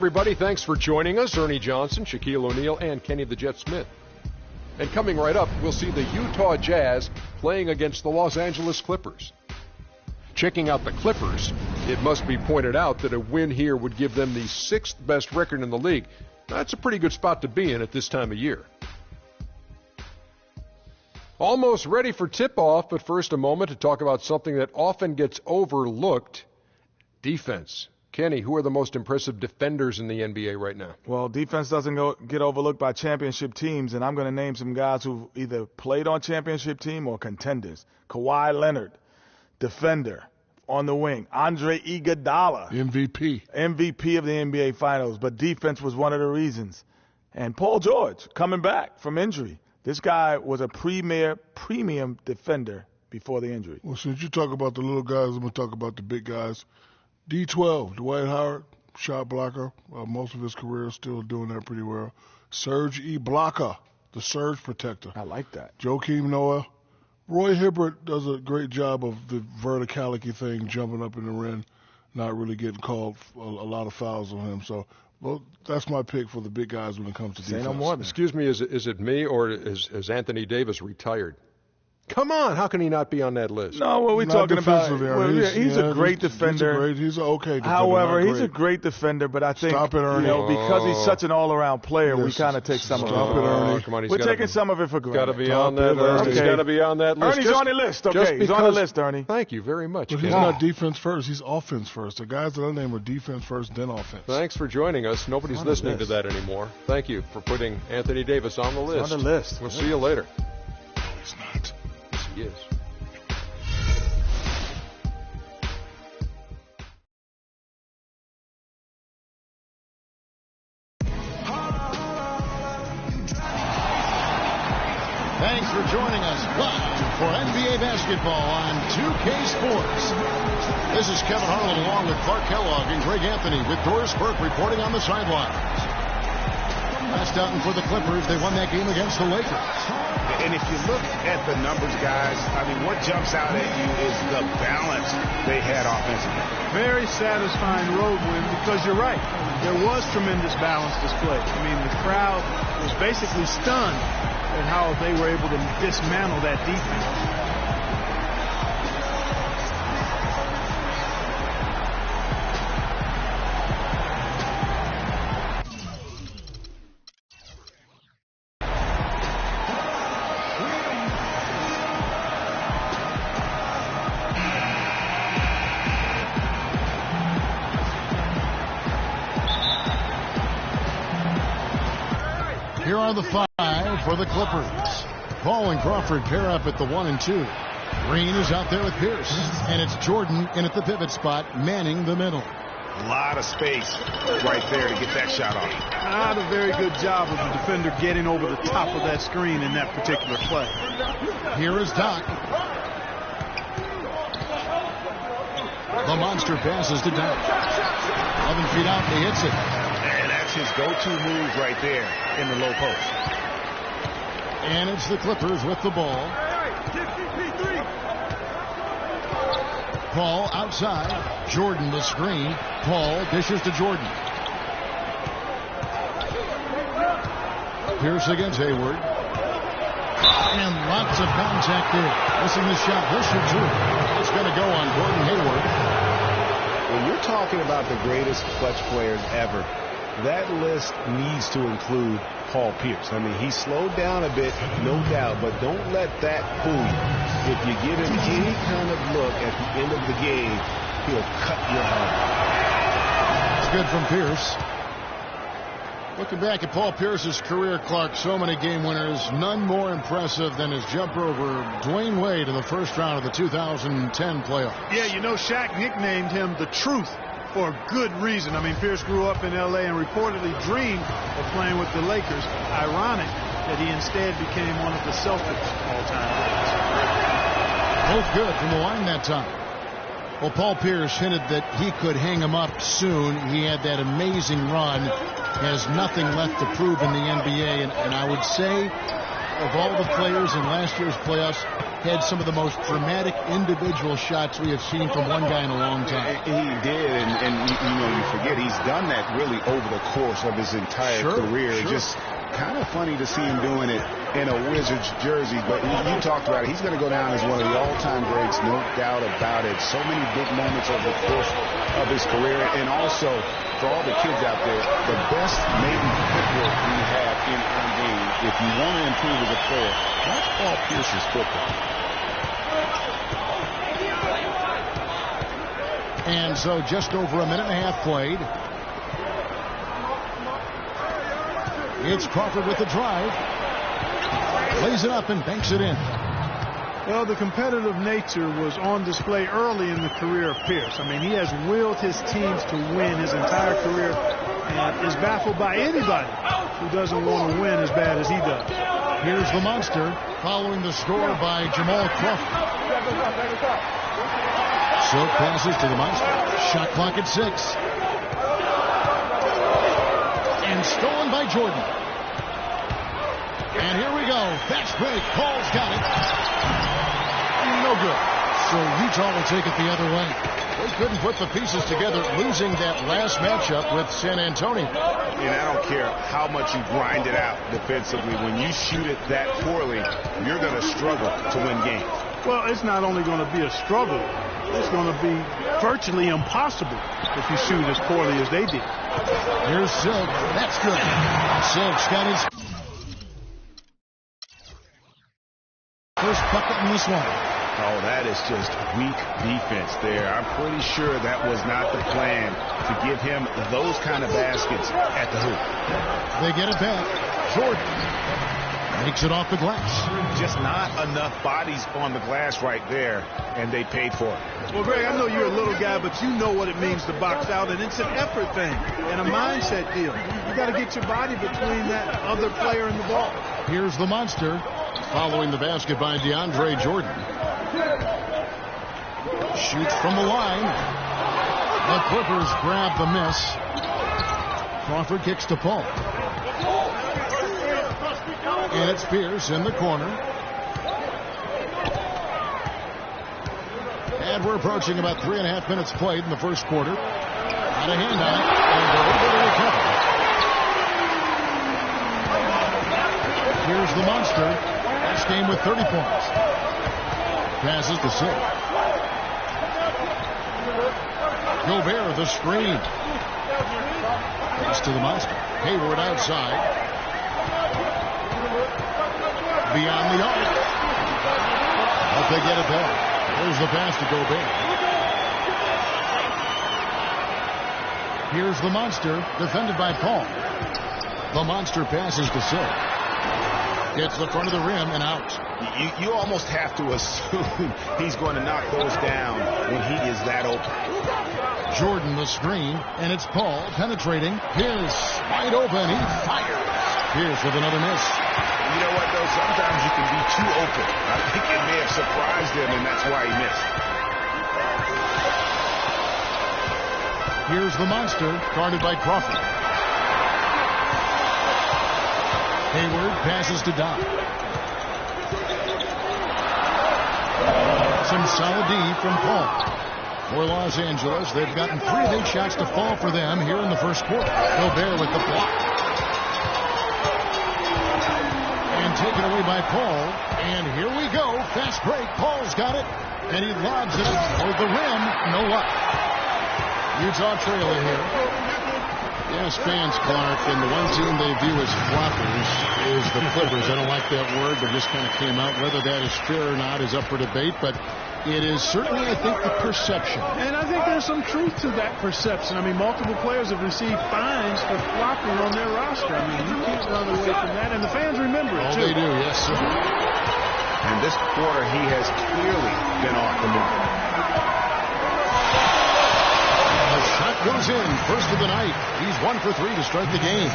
Everybody, thanks for joining us. Ernie Johnson, Shaquille O'Neal, and Kenny the Jet Smith. And coming right up, we'll see the Utah Jazz playing against the Los Angeles Clippers. Checking out the Clippers, it must be pointed out that a win here would give them the 6th best record in the league. That's a pretty good spot to be in at this time of year. Almost ready for tip-off, but first a moment to talk about something that often gets overlooked, defense. Kenny, who are the most impressive defenders in the NBA right now? Well, defense doesn't get overlooked by championship teams, and I'm going to name some guys who either played on championship team or contenders. Kawhi Leonard, defender on the wing. Andre Iguodala, MVP of the NBA Finals, but defense was one of the reasons. And Paul George, coming back from injury. This guy was a premium defender before the injury. Well, since you talk about the little guys, I'm going to talk about the big guys. D12, Dwight Howard, shot blocker. Most of his career is still doing that pretty well. Serge Ibaka, the surge protector. I like that. Joakim Noah. Roy Hibbert does a great job of the verticality thing, jumping up in the rim, not really getting called a lot of fouls on him. So, well, that's my pick for the big guys when it comes to defense. Say no more. Excuse me, is it me or is Anthony Davis retired? Come on, how can he not be on that list? No, what we're talking about, he's a great defender. He's an okay defender. However, he's a great defender, but I think, because he's such an all-around player, we kind of take some of it. Stop it, Ernie. Come on, we're taking some of it for granted. Got to be on that list. He's got to be on that list. Ernie's on the list. Okay, he's on the list, Ernie. Thank you very much. But he's not defense first. He's offense first. The guys that I name are defense first, then offense. Thanks for joining us. Nobody's listening to that anymore. Thank you for putting Anthony Davis on the list. On the list. We'll see you later. He's not. Yes, he is. Thanks for joining us live for NBA basketball on 2K Sports. This is Kevin Harlan along with Clark Kellogg and Greg Anthony with Doris Burke reporting on the sidelines. Last outing for the Clippers, they won that game against the Lakers. And if you look at the numbers, guys, I mean, what jumps out at you is the balance they had offensively. Very satisfying road win because you're right. There was tremendous balance displayed. I mean, the crowd was basically stunned at how they were able to dismantle that defense. Here are the 5 for the Clippers. Paul and Crawford pair up at the 1 and 2. Green is out there with Pierce. And it's Jordan in at the pivot spot, manning the middle. A lot of space right there to get that shot off. Not a very good job of the defender getting over the top of that screen in that particular play. Here is Doc. The monster passes to Doc. 11 feet out, he hits it. And that's his go-to move right there in the low post. And it's the Clippers with the ball. Paul outside. Jordan the screen. Paul dishes to Jordan. Pierce against Hayward. And lots of contact there. Missing the shot. He'll shoot two. It's going to go on Gordon Hayward. When you're talking about the greatest clutch players ever, that list needs to include Paul Pierce. I mean, he slowed down a bit, no doubt, but don't let that fool you. If you give him any kind of look at the end of the game, he'll cut your heart. It's good from Pierce. Looking back at Paul Pierce's career, Clark, so many game winners, none more impressive than his jumper over Dwayne Wade in the first round of the 2010 playoffs. Yeah, you know, Shaq nicknamed him the Truth for a good reason. I mean, Pierce grew up in L.A. and reportedly dreamed of playing with the Lakers. Ironic that he instead became one of the Celtics all-time greats. Both good from the line that time. Well, Paul Pierce hinted that he could hang him up soon. He had that amazing run. Has nothing left to prove in the NBA, and I would say of all the players in last year's playoffs, had some of the most dramatic individual shots we have seen from one guy in a long time. He did, and you forget he's done that really over the course of his entire career. Sure. Just kind of funny to see him doing it in a Wizards jersey, but you talked about it. He's going to go down as one of the all-time greats, no doubt about it. So many big moments over the course of his career, and also for all the kids out there, the best maiden footwork we have in our game. If you want to improve as a player, watch Paul Pierce's footwork. And so just over a minute and a half played. It's Crawford with the drive. Lays it up and banks it in. Well, the competitive nature was on display early in the career of Pierce. I mean, he has willed his teams to win his entire career and is baffled by anybody who doesn't want to win as bad as he does. Here's the monster following the score by Jamal Crawford. Silk passes to the monster. Shot clock at 6. And stolen by Jordan. And here we go. Fast break. Paul's got it. No good. So Utah will take it the other way. They couldn't put the pieces together, losing that last matchup with San Antonio. And I don't care how much you grind it out defensively. When you shoot it that poorly, you're going to struggle to win games. Well, it's not only going to be a struggle, it's going to be virtually impossible if you shoot as poorly as they did. Here's Silk. That's good. Silk's got his first bucket in this one. Oh, that is just weak defense there. I'm pretty sure that was not the plan to give him those kind of baskets at the hoop. They get it back. Jordan makes it off the glass. Just not enough bodies on the glass right there, and they paid for it. Well, Greg, I know you're a little guy, but you know what it means to box out, and it's an effort thing and a mindset deal. You got to get your body between that other player and the ball. Here's the monster following the basket by DeAndre Jordan. Shoots from the line. The Clippers grab the miss. Crawford kicks to Paul. And it's Pierce in the corner. And we're approaching about 3.5 minutes played in the first quarter. Out of hand on it. And they're able to recover. Here's the monster. Last game with 30 points. Passes to Silk. Gobert, the screen. Pass to the monster. Hayward outside. Beyond the arc. But they get it back. There's the pass to Gobert. Here's the monster, defended by Paul. The monster passes to Silk. Gets the front of the rim and out. You almost have to assume he's going to knock those down when he is that open. Jordan the screen, and it's Paul penetrating. Pierce wide open. He fires. Pierce with another miss. You know what, though? Sometimes you can be too open. I think it may have surprised him, and that's why he missed. Here's the monster, guarded by Crawford. Hayward passes to Doc. Some solid D from Paul. For Los Angeles, they've gotten 3 of 8 shots to fall for them here in the first quarter. Gobert with the block. And taken away by Paul. And here we go. Fast break. Paul's got it. And he lobs it toward the rim. No luck. Utah trailing here. Yes, fans, Clark, and the one team they view as floppers is the Clippers. I don't like that word, but just kind of came out. Whether that is fair or not is up for debate, but it is certainly, I think, the perception. And I think there's some truth to that perception. I mean, multiple players have received fines for flopping on their roster. I mean, you can't run away from that, and the fans remember it, too. Oh, they do, yes, sir. And this quarter, he has clearly been off the mark. Shot goes in, first of the night. He's 1 for 3 to start the game.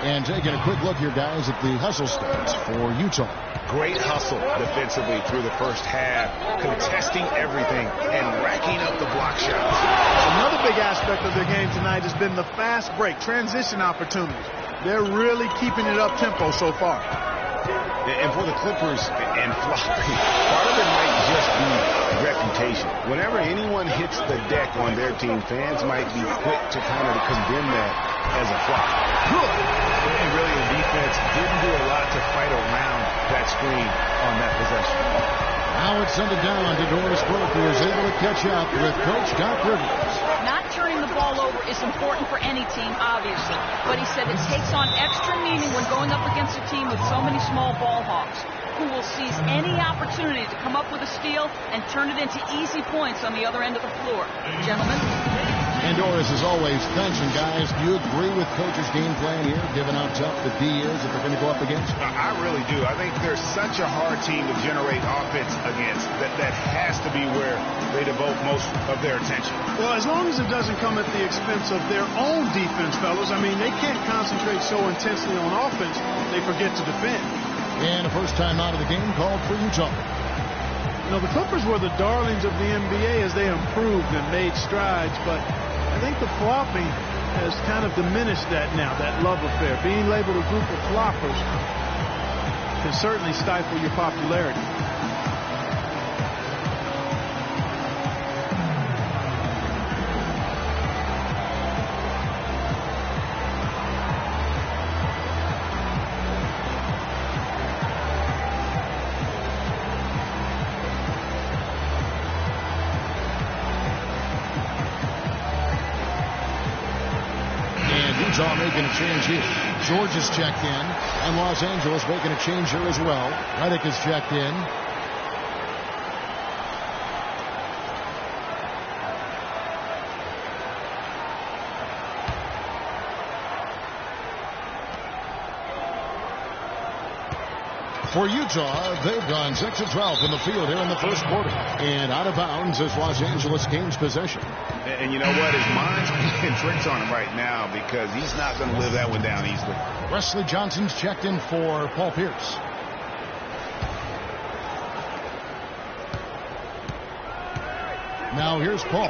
And taking a quick look here, guys, at the hustle stats for Utah. Great hustle defensively through the first half, contesting everything and racking up the block shots. Another big aspect of their game tonight has been the fast break, transition opportunities. They're really keeping it up tempo so far. And for the Clippers and flopping, part of it might just be reputation. Whenever anyone hits the deck on their team, fans might be quick to kind of condemn that as a flop. Good. And really, the defense didn't do a lot to fight around that screen on that possession. Now it's sent it down to Doris Burke, who is able to catch up with Coach Doc Rivers. Not turning the ball over is important for any team, obviously. But he said it takes on extra meaning when going up against a team with so many small ball hawks, who will seize any opportunity to come up with a steal and turn it into easy points on the other end of the floor. Gentlemen. And Doris, as always, thanks. And guys, do you agree with Coach's game plan here, given how tough the D is that they're going to go up against? I really do. I think they're such a hard team to generate offense against. That has to be where they devote most of their attention. Well, as long as it doesn't come at the expense of their own defense, fellas. I mean, they can't concentrate so intensely on offense, they forget to defend. And a first time out of the game called for Utah. You know, the Clippers were the darlings of the NBA as they improved and made strides, but I think the flopping has kind of diminished that now, that love affair. Being labeled a group of floppers can certainly stifle your popularity. Utah making a change here. George is checked in, and Los Angeles making a change here as well. Redick is checked in. For Utah, they've gone 6 of 12 from the field here in the first quarter. And out of bounds as Los Angeles gains possession. And you know what? His mind's playing tricks on him right now because he's not going to live that one down easily. Wesley Johnson's checked in for Paul Pierce. Now here's Paul.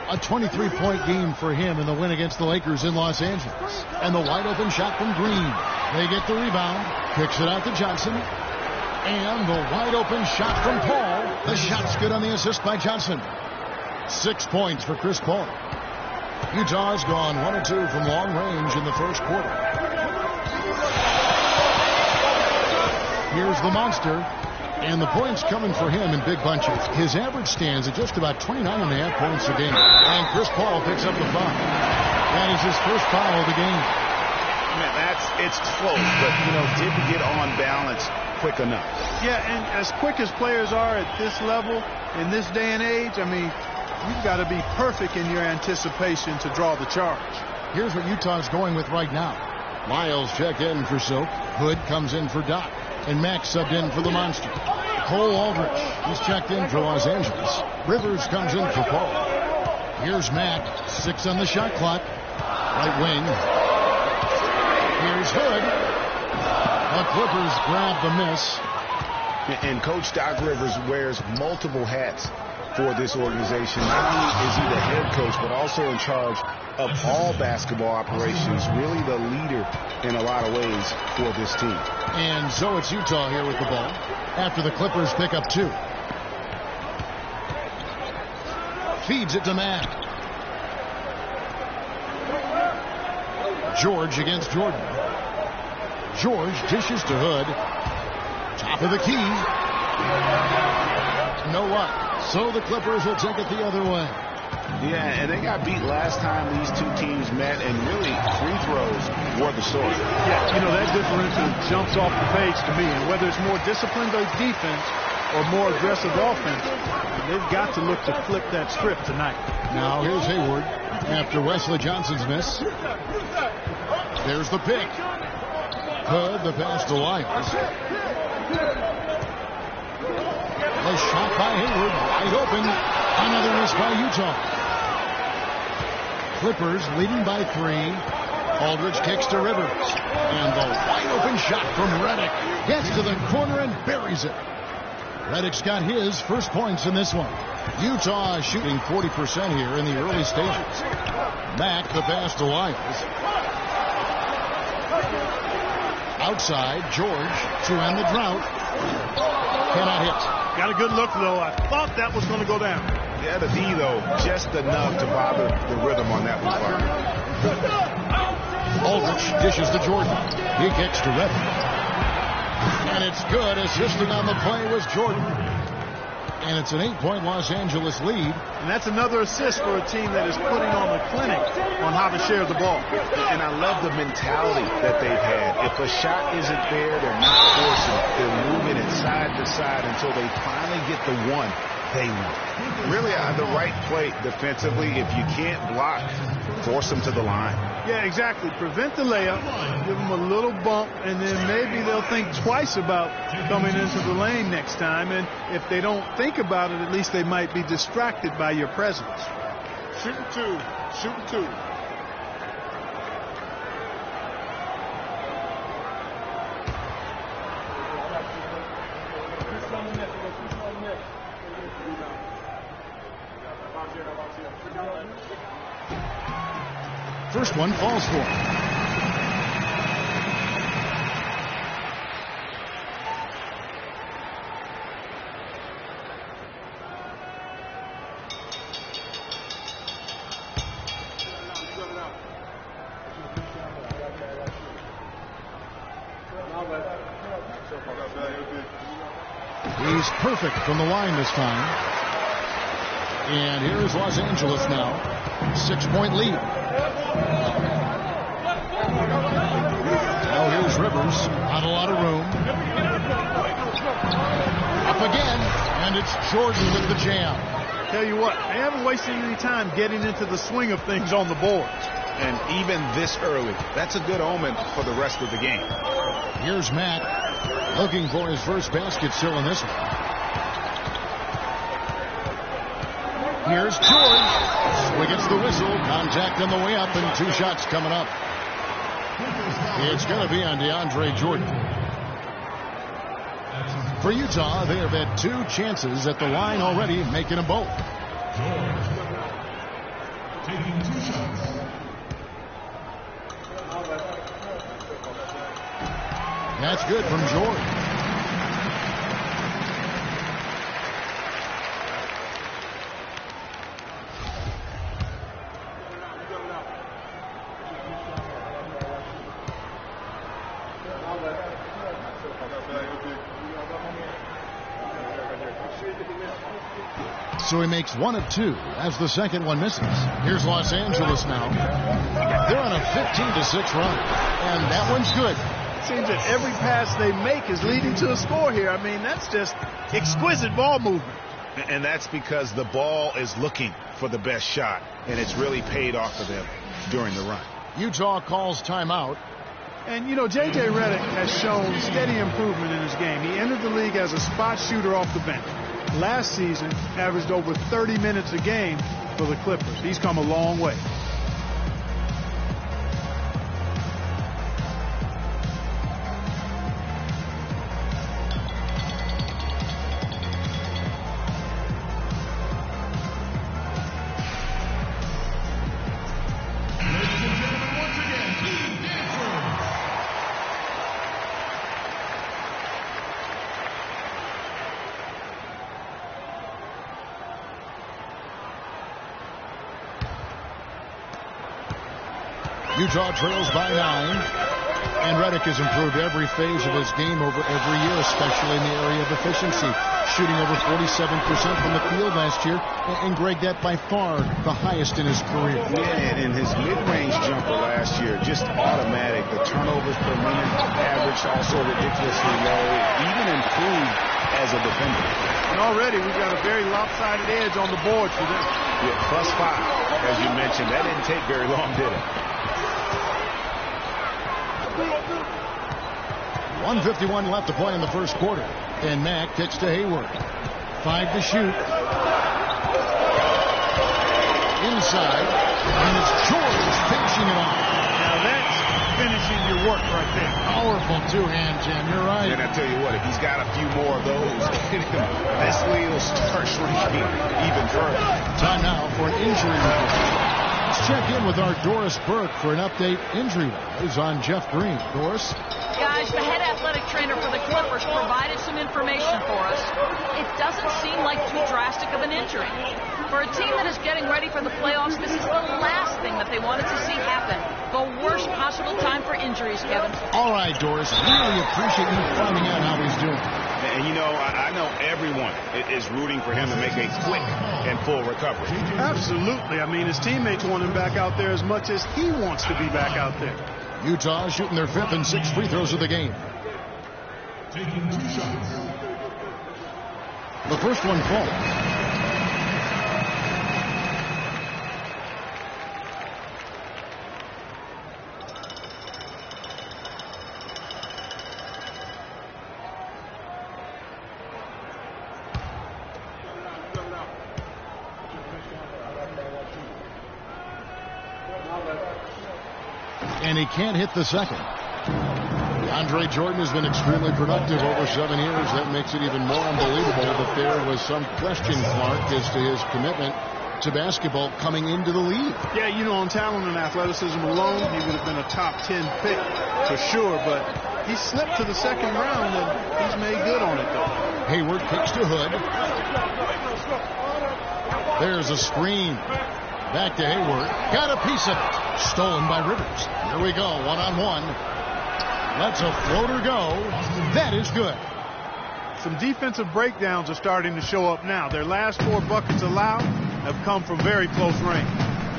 A 23-point game for him in the win against the Lakers in Los Angeles. And the wide open shot from Green. They get the rebound. Kicks it out to Johnson. And the wide open shot from Paul. The shot's good on the assist by Johnson. 6 points for Chris Paul. Utah's gone 1 of 2 from long range in the first quarter. Here's the monster. And the points coming for him in big bunches. His average stands at just about 29.5 points a game. And Chris Paul picks up the foul. That is his first foul of the game. Man, it's close, but, didn't get on balance quick enough. Yeah, and as quick as players are at this level, in this day and age, I mean, you've got to be perfect in your anticipation to draw the charge. Here's what Utah's going with right now. Miles checked in for Soap. Hood comes in for Doc. And Max subbed in for the monster. Cole Aldrich, he's checked in for Los Angeles. Rivers comes in for Paul. Here's Mack, 6 on the shot clock. Right wing. Here's Hood. The Clippers grab the miss. And Coach Doc Rivers wears multiple hats for this organization. Not only is he the head coach, but also in charge of all basketball operations. Really the leader in a lot of ways for this team. And so it's Utah here with the ball after the Clippers pick up 2. Feeds it to Mack. George against Jordan. George dishes to Hood. Top of the key. No luck. So the Clippers will take it the other way. Yeah, and they got beat last time these two teams met, and really free throws were the source. Yeah, that differential jumps off the page to me. And whether it's more disciplined defense or more aggressive offense, they've got to look to flip that script tonight. Now here's Hayward after Wesley Johnson's miss. There's the pick. Hood, the pass to Lyles. The shot by Hayward, wide open. Another miss by Utah. Clippers leading by 3. Aldridge kicks to Rivers. And the wide open shot from Redick gets to the corner and buries it. Redick's got his first points in this one. Utah shooting 40% here in the early stages. Mack, the pass to Lyles. Outside, George to end the drought. Cannot hit. Got a good look, though. I thought that was going to go down. Yeah, the D, though, just enough to bother the rhythm on that one, Clark. Aldrich dishes to Jordan. He kicks to Reddick. And it's good. Assisting on the play was Jordan. And it's an 8-point Los Angeles lead. And that's another assist for a team that is putting on a clinic on how to share the ball. And I love the mentality that they've had. If a shot isn't there, they're not forcing. They're moving it side to side until they finally get the one they want. Really, the right play defensively. If you can't block, force them to the line. Yeah, exactly. Prevent the layup, give them a little bump, and then maybe they'll think twice about coming into the lane next time. And if they don't think about it, at least they might be distracted by your presence. Shooting two. Shooting two. First one falls for him. He's perfect from the line this time. And here's Los Angeles now. 6-point lead. Now here's Rivers. Not a lot of room. Up again. And it's Jordan with the jam. Tell you what, they haven't wasted any time getting into the swing of things on the board. And even this early, that's a good omen for the rest of the game. Here's Matt looking for his first basket still in this one. Here's George. Swing gets the whistle. Contact on the way up and 2 shots coming up. It's going to be on DeAndre Jordan. For Utah, they have had 2 chances at the line already, making them both. Taking 2 shots. That's good from George. So he makes 1 of 2 as the second one misses. Here's Los Angeles now. They're on a 15-6 run, and that one's good. Seems that every pass they make is leading to a score here. I mean, that's just exquisite ball movement. And that's because the ball is looking for the best shot, and it's really paid off for them during the run. Utah calls timeout. And, you know, J.J. Redick has shown steady improvement in his game. He entered the league as a spot shooter off the bench. Last season, averaged over 30 minutes a game for the Clippers. He's come a long way. Utah trails by 9. And Redick has improved every phase of his game over every year, especially in the area of efficiency. Shooting over 47% from the field last year. And Greg, that by far the highest in his career. Yeah, and his mid-range jumper last year, just automatic. The turnovers per minute averaged also ridiculously low. Even improved as a defender. And already we've got a very lopsided edge on the board for them. Yeah, +5, as you mentioned. That didn't take very long, did it? 1:51 left to play in the first quarter. And Mack kicks to Hayward. 5 to shoot. Inside. And it's George finishing it off. Now that's finishing your work right there. Powerful 2-hand jam. You're right. And I tell you what, if he's got a few more of those, this lead will start shrinking even further. Time now for an injury report. Let's check in with our Doris Burke for an update injury-wise on Jeff Green. Doris? Guys, Guys, the head athletic trainer for the Clippers provided some information for us. It doesn't seem like too drastic of an injury. For a team that is getting ready for the playoffs, this is the last thing that they wanted to see happen. The worst possible time for injuries, Kevin. All right, Doris. Really appreciate you finding out how he's doing. And, you know, I know everyone is rooting for him to make a quick and full recovery. Absolutely. I mean, his teammates want him back out there as much as he wants to be back out there. Utah shooting their 5th and 6th free throws of the game. Taking 2 shots. The first one falls. And he can't hit the second. Andre Jordan has been extremely productive over 7 years. That makes it even more unbelievable that there was some question, Clark, as to his commitment to basketball coming into the league. Yeah, you know, on talent and athleticism alone, he would have been a top 10 pick for sure, but he slipped to the second round, and he's made good on it, though. Hayward kicks to Hood. There's a screen. Back to Hayward. Got a piece of it. Stolen by Rivers. Here we go, one-on-one. Lets a floater go. That is good. Some defensive breakdowns are starting to show up now. Their last 4 buckets allowed have come from very close range.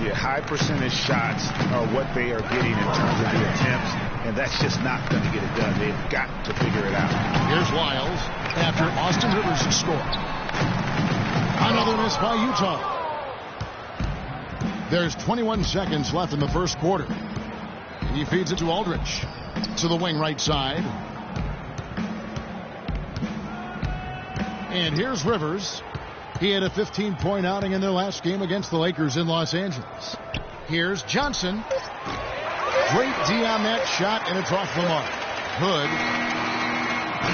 Yeah, high percentage shots are what they are getting in terms of the attempts, and that's just not going to get it done. They've got to figure it out. Here's Wiles after Austin Rivers has scored. Another miss by Utah. There's 21 seconds left in the first quarter. He feeds it to Aldridge. To the wing right side. And here's Rivers. He had a 15-point outing in their last game against the Lakers in Los Angeles. Here's Johnson. Great D on that shot, and it's off the mark. Hood.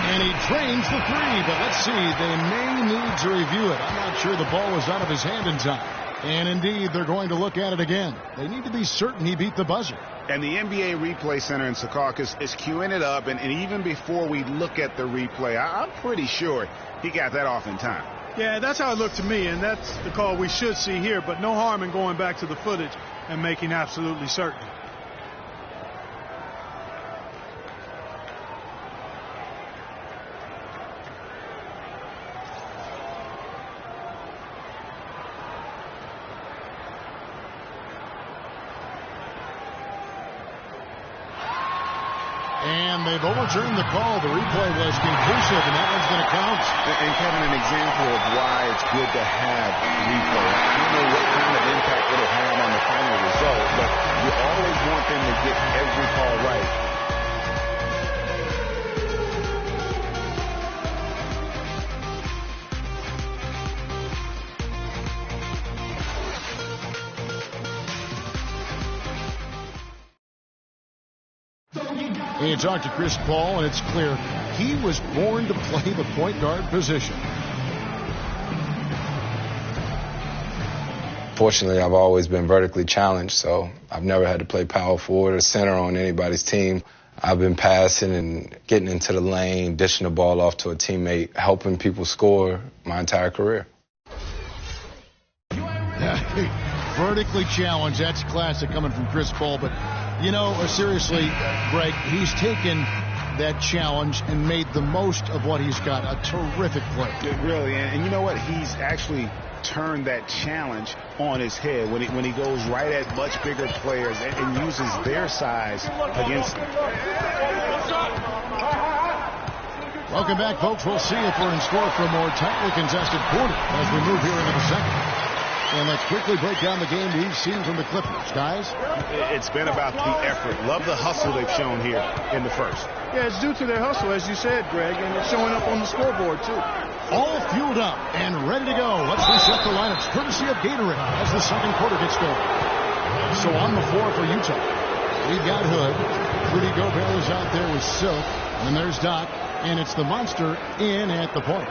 And he drains the 3, but let's see. They may need to review it. I'm not sure the ball was out of his hand in time. And indeed, they're going to look at it again. They need to be certain he beat the buzzer. And the NBA Replay Center in Secaucus is queuing it up, and even before we look at the replay, I'm pretty sure he got that off in time. Yeah, that's how it looked to me, and that's the call we should see here, but no harm in going back to the footage and making absolutely certain. And they've overturned the call. The replay was conclusive, and that one's going to count. And Kevin, an example of why it's good to have replay. I don't know what kind of impact it'll have on the final result, but you always want them to get every call right. You talk to Chris Paul, and it's clear he was born to play the point guard position. Fortunately, I've always been vertically challenged, so I've never had to play power forward or center on anybody's team. I've been passing and getting into the lane, dishing the ball off to a teammate, helping people score my entire career. Vertically challenged, that's classic coming from Chris Paul, but you know, seriously, Greg, he's taken that challenge and made the most of what he's got. A terrific play. Really, and you know what? He's actually turned that challenge on his head when he goes right at much bigger players and uses their size against them. Welcome back, folks. We'll see if we're in score for a more tightly contested quarter as we move here into the second. And let's quickly break down the game we've seen from the Clippers, guys. It's been about the effort. Love the hustle they've shown here in the first. Yeah, it's due to their hustle, as you said, Greg, and it's showing up on the scoreboard, too. All fueled up and ready to go. Let's reset the lineups, courtesy of Gatorade, as the second quarter gets going. So on the floor for Utah, we've got Hood. Rudy Gobert is out there with Silk. And there's Doc, and it's the monster in at the point.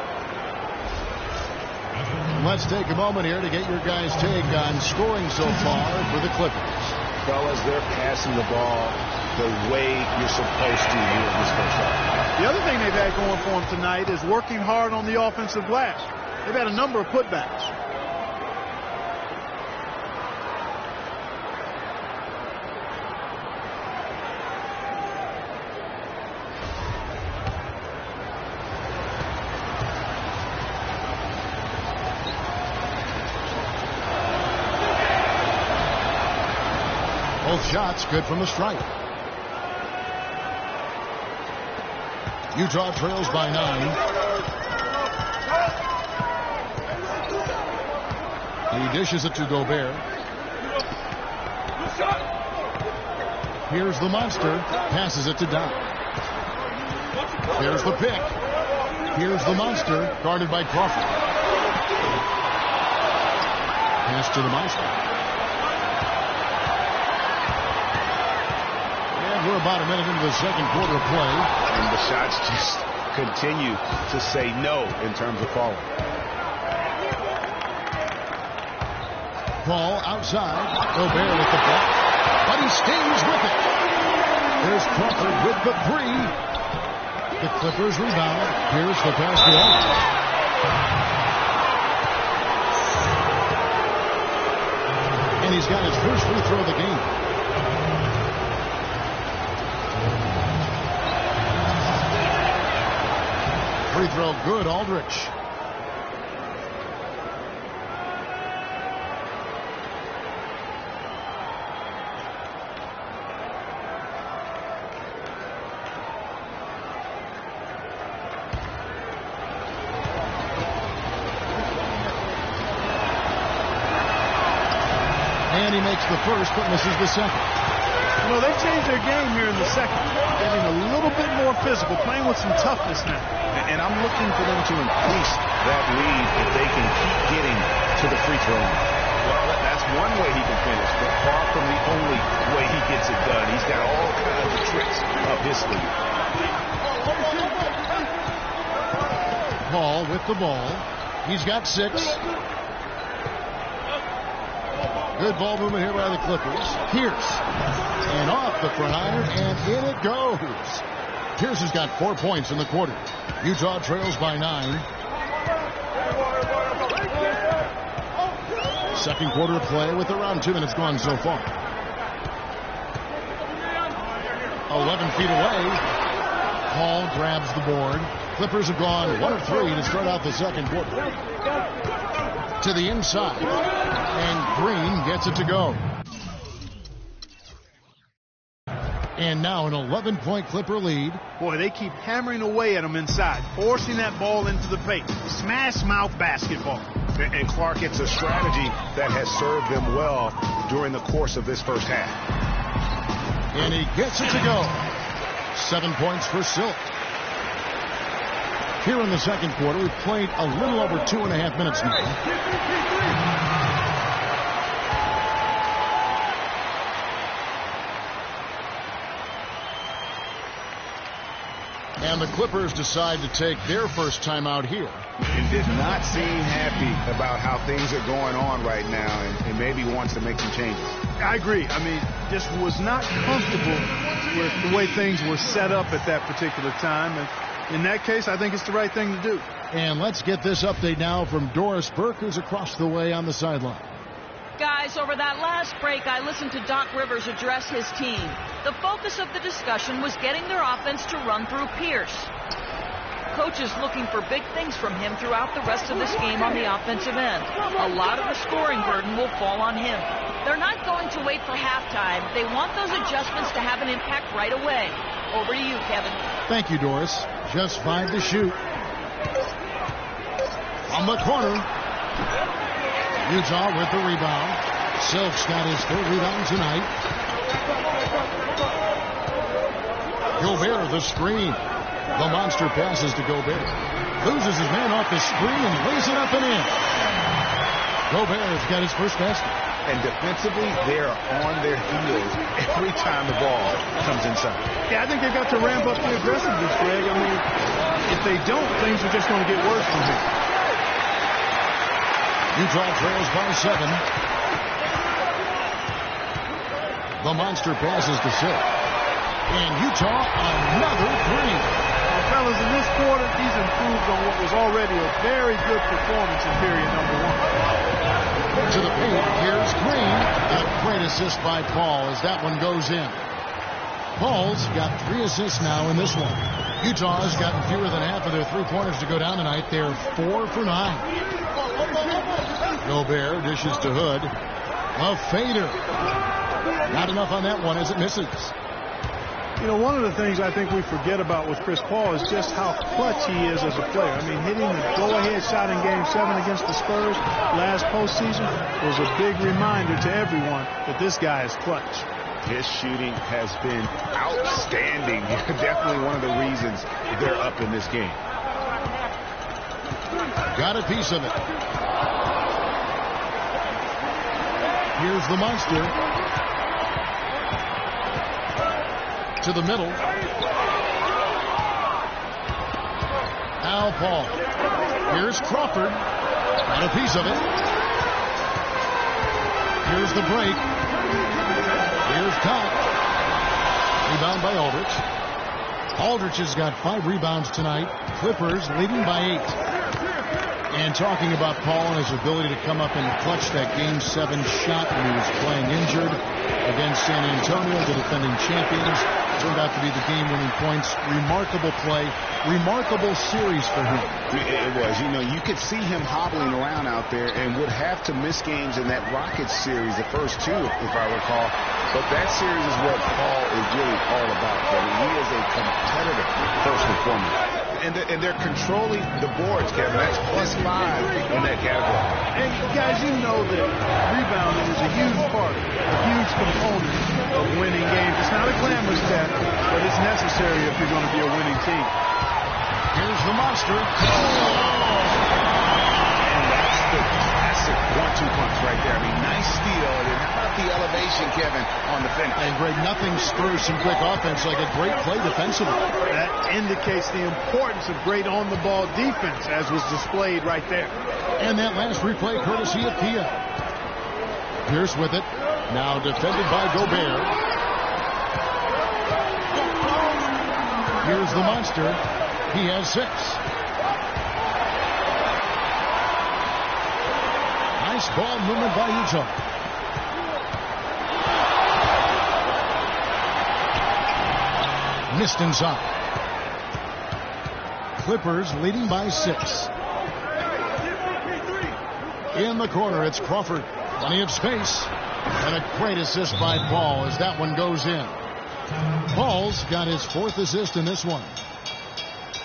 Let's take a moment here to get your guys' take on scoring so far for the Clippers. Fellas, they're passing the ball the way you're supposed to here in this first half. The other thing they've had going for them tonight is working hard on the offensive glass. They've had a number of putbacks. Both shots good from the stripe. Utah trails by 9. He dishes it to Gobert. Here's the monster. Passes it to Doc. Here's the pick. Here's the monster. Guarded by Crawford. Pass to the monster. We're about a minute into the second quarter of play. And the shots just continue to say no in terms of falling. Ball outside. Gobert with the block. But he stays with it. There's Crawford with the 3. The Clippers rebound. Here's the pass to Aldridge. And he's got his first free throw of the game. Free throw good, Aldridge. And he makes the first, but misses the second. You know, they've changed their game here in the second. Getting a little bit more physical, playing with some toughness now. And I'm looking for them to increase that lead if they can keep getting to the free throw line. Well, that's one way he can finish, but far from the only way he gets it done. He's got all kinds of tricks up his sleeve. Paul with the ball. He's got 6. Good ball movement here by the Clippers. Pierce. And off the front iron, and in it goes. Pierce has got 4 points in the quarter. Utah trails by 9. Second quarter of play with around 2 minutes gone so far. 11 feet away. Paul grabs the board. Clippers have gone 1 of 3 to start out the second quarter. To the inside. And Green gets it to go. And now an 11-point Clipper lead. Boy, they keep hammering away at them inside, forcing that ball into the paint. Smash mouth basketball. And Clark, it's a strategy that has served them well during the course of this first half. And he gets it to go. 7 points for Silk. Here in the second quarter, we've played a little over 2.5 minutes now. And the Clippers decide to take their first time out here. And did not seem happy about how things are going on right now, and maybe wants to make some changes. I agree. I mean, just was not comfortable with the way things were set up at that particular time. And in that case, I think it's the right thing to do. And let's get this update now from Doris Burke, who's across the way on the sideline. Guys, over that last break, I listened to Doc Rivers address his team. The focus of the discussion was getting their offense to run through Pierce. Coach is looking for big things from him throughout the rest of this game on the offensive end. A lot of the scoring burden will fall on him. They're not going to wait for halftime. They want those adjustments to have an impact right away. Over to you, Kevin. Thank you, Doris. Just 5 to shoot. On the corner. Utah with the rebound. Silk's got his 3rd rebound tonight. Gobert the screen. The monster passes to Gobert. Loses his man off the screen and lays it up and in. Gobert's got his first basket. And defensively, they're on their heels every time the ball comes inside. Yeah, I think they've got to ramp up the aggressiveness, Greg. I mean, if they don't, things are just going to get worse from here. Utah trails by 7. The monster passes to Silk. Utah another three. Well, fellas, in this quarter, he's improved on what was already a very good performance in period number one. To the paint, here's Green. A great assist by Paul as that one goes in. Paul's got 3 assists now in this one. Utah has gotten fewer than half of their three-pointers to go down tonight. They're 4 for 9. Gobert dishes to Hood. A fader. Not enough on that one as it misses. You know, one of the things I think we forget about with Chris Paul is just how clutch he is as a player. I mean, hitting the go-ahead shot in Game 7 against the Spurs last postseason was a big reminder to everyone that this guy is clutch. His shooting has been outstanding. Definitely one of the reasons they're up in this game. Got a piece of it. Here's the monster. To the middle. Al Paul. Here's Crawford. Got a piece of it. Here's the break. Here's Cobb. Rebound by Aldridge. Aldridge has got 5 rebounds tonight. Clippers leading by 8. And talking about Paul and his ability to come up and clutch that Game 7 shot when he was playing injured against San Antonio, the defending champions. Turned out to be the game-winning points. Remarkable play. Remarkable series for him. It was. You know, you could see him hobbling around out there and would have to miss games in that Rockets series, the first 2, if I recall. But that series is what Paul is really all about. Kevin. He is a competitor, first and foremost. And they're controlling the boards, Kevin. That's +5 in that category. And guys, you know that rebounding is a huge part, a huge component of winning games. It's not a glamorous stat, but it's necessary if you're going to be a winning team. Here's the monster. And that's the classic 1-2 punch right there. I mean, nice steal. And how about the elevation, Kevin, on the finish? And Greg, nothing spurs some quick offense like a great play defensively. That indicates the importance of great on-the-ball defense, as was displayed right there. And that last replay courtesy of Kia. Pierce with it. Now defended by Gobert. Here's the monster. He has 6. Nice ball movement by Utah. Missed inside. Clippers leading by 6. In the corner, it's Crawford. Plenty of space. And a great assist by Paul as that one goes in. Paul's got his 4th assist in this one.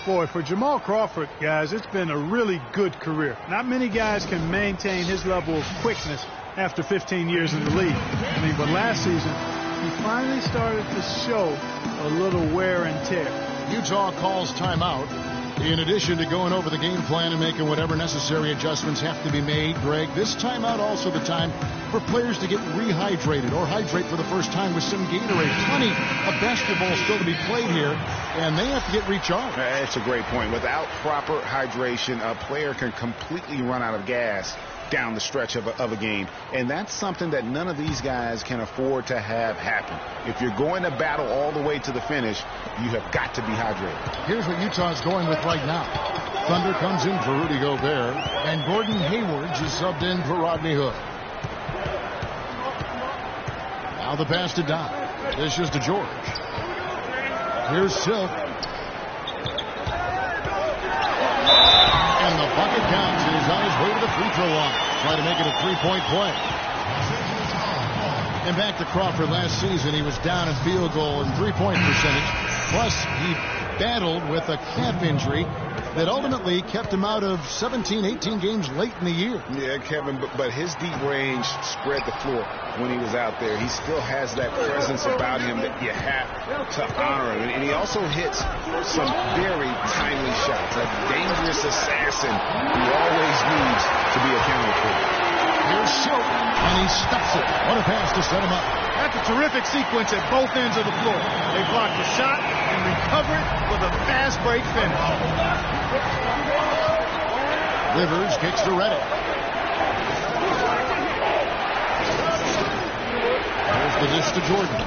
Boy, for Jamal Crawford, guys, it's been a really good career. Not many guys can maintain his level of quickness after 15 years in the league. I mean, but last season, he finally started to show a little wear and tear. Utah calls timeout. In addition to going over the game plan and making whatever necessary adjustments have to be made, Greg, this timeout also the time for players to get rehydrated or hydrate for the first time with some Gatorade. Plenty of basketball still to be played here, and they have to get recharged. That's a great point. Without proper hydration, a player can completely run out of gas down the stretch of a game. And that's something that none of these guys can afford to have happen. If you're going to battle all the way to the finish, you have got to be hydrated. Here's what Utah's going with right now. Thunder comes in for Rudy Gobert, and Gordon Hayward is subbed in for Rodney Hood. Now the pass to Don. This is to George. Here's Silk. And the bucket counts. He's on his way to the free throw line. Try to make it a 3-point play. And back to Crawford last season. He was down in field goal and 3-point percentage. Plus, he battled with a calf injury that ultimately kept him out of 17, 18 games late in the year. Yeah, Kevin, but his deep range spread the floor when he was out there. He still has that presence about him that you have to honor him. And he also hits some very timely shots. A dangerous assassin who always needs to be accounted for. Here's Silk, and he stuffs it. What a pass to set him up. That's a terrific sequence at both ends of the floor. They block the shot and recover it with a fast break finish. Rivers kicks to Reddick. There's the dish to Jordan.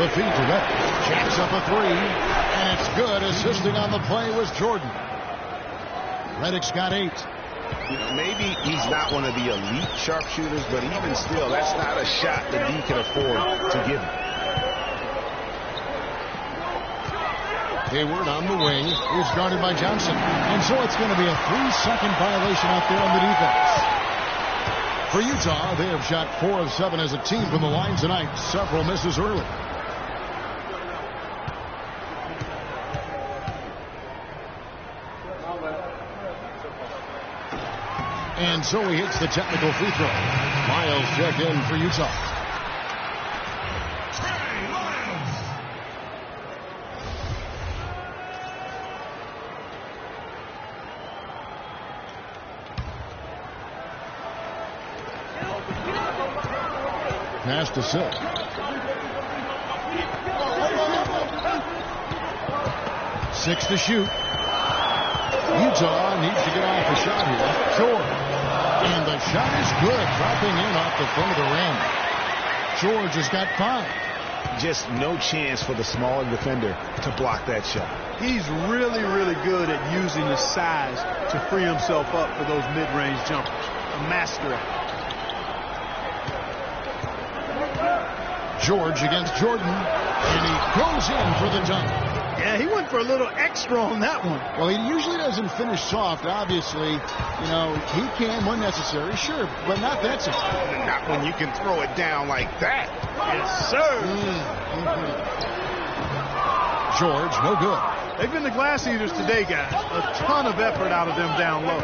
The feed to Reddick. Jacks up a three, and it's good. Assisting on the play was Jordan. Reddick's got 8. You know, maybe he's not one of the elite sharpshooters, but even still, that's not a shot that D can afford to give him. Hayward on the wing is guarded by Johnson. And so it's going to be a 3-second violation out there on the defense. For Utah, they have shot 4 of 7 as a team from the line tonight. Several misses early. And so he hits the technical free throw. Miles checked in for Utah. Pass to Silk. Six to shoot. Utah needs to get off a shot here. George. And the shot is good. Dropping in off the front of the rim. George has got 5. Just no chance for the smaller defender to block that shot. He's really, really good at using his size to free himself up for those mid-range jumpers. A master at it. George against Jordan, and he goes in for the dunk. Yeah, he went for a little extra on that one. Well, he usually doesn't finish soft. Obviously, you know, he can when necessary, sure, but not that soft. Not when you can throw it down like that. Yes, sir. George, no good. They've been the glass eaters today, guys. A ton of effort out of them down low.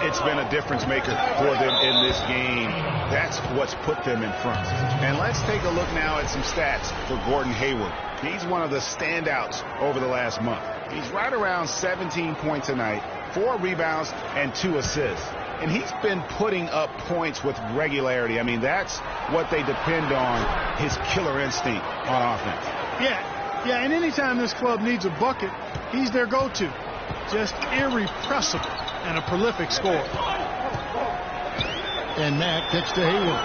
It's been a difference maker for them in this game. That's what's put them in front. And let's take a look now at some stats for Gordon Hayward. He's one of the standouts over the last month. He's right around 17 points a night, 4 rebounds, and 2 assists. And he's been putting up points with regularity. I mean, that's what they depend on, his killer instinct on offense. Yeah, and anytime this club needs a bucket, he's their go-to. Just irrepressible and a prolific scorer. And Mack kicks to Hayward.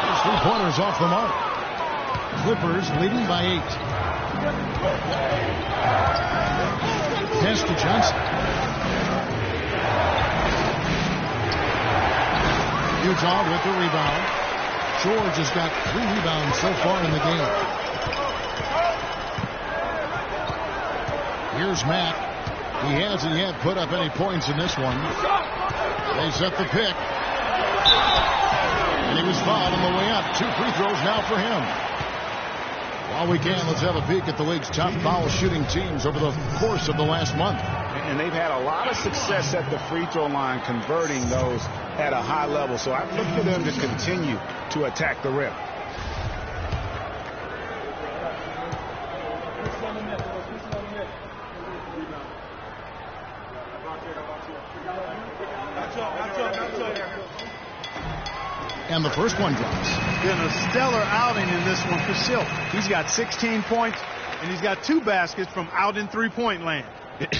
His 3-pointers off the mark. Clippers leading by 8. Pass to Johnson. Utah with the rebound. George has got 3 rebounds so far in the game. Here's Mack. He hasn't yet put up any points in this one. They set the pick. And he was fouled on the way up. 2 free throws now for him. While we can, let's have a peek at the league's top foul shooting teams over the course of the last month. And they've had a lot of success at the free throw line, converting those at a high level. So I look for them to continue to attack the rim. And the first one drops. Been a stellar outing in this one for Silk. He's got 16 points, and he's got 2 baskets from out in three-point land.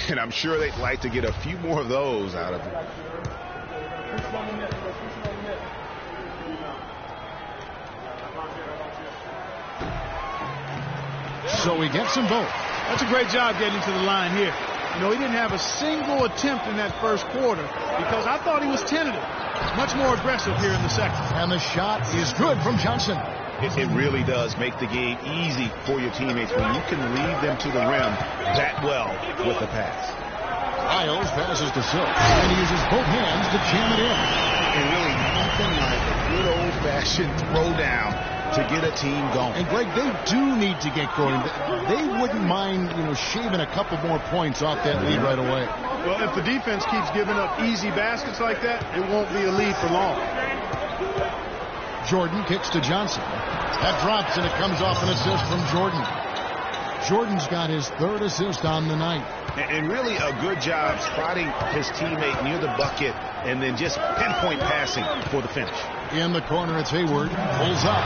And I'm sure they'd like to get a few more of those out of him. So he gets them both. That's a great job getting to the line here. You know, he didn't have a single attempt in that first quarter because I thought he was tentative. Much more aggressive here in the second. And the shot is good from Johnson. It really does make the game easy for your teammates when you can lead them to the rim that well with the pass. Miles passes to Silk, and he uses both hands to jam it in. And really nothing like a good old-fashioned throwdown to get a team going. And Greg, they do need to get going. They wouldn't mind, shaving a couple more points off that lead right away. Well, if the defense keeps giving up easy baskets like that, it won't be a lead for long. Jordan kicks to Johnson. That drops, and it comes off an assist from Jordan. Jordan's got his 3rd assist on the night. And really a good job spotting his teammate near the bucket and then just pinpoint passing for the finish. In the corner, it's Hayward. Pulls up.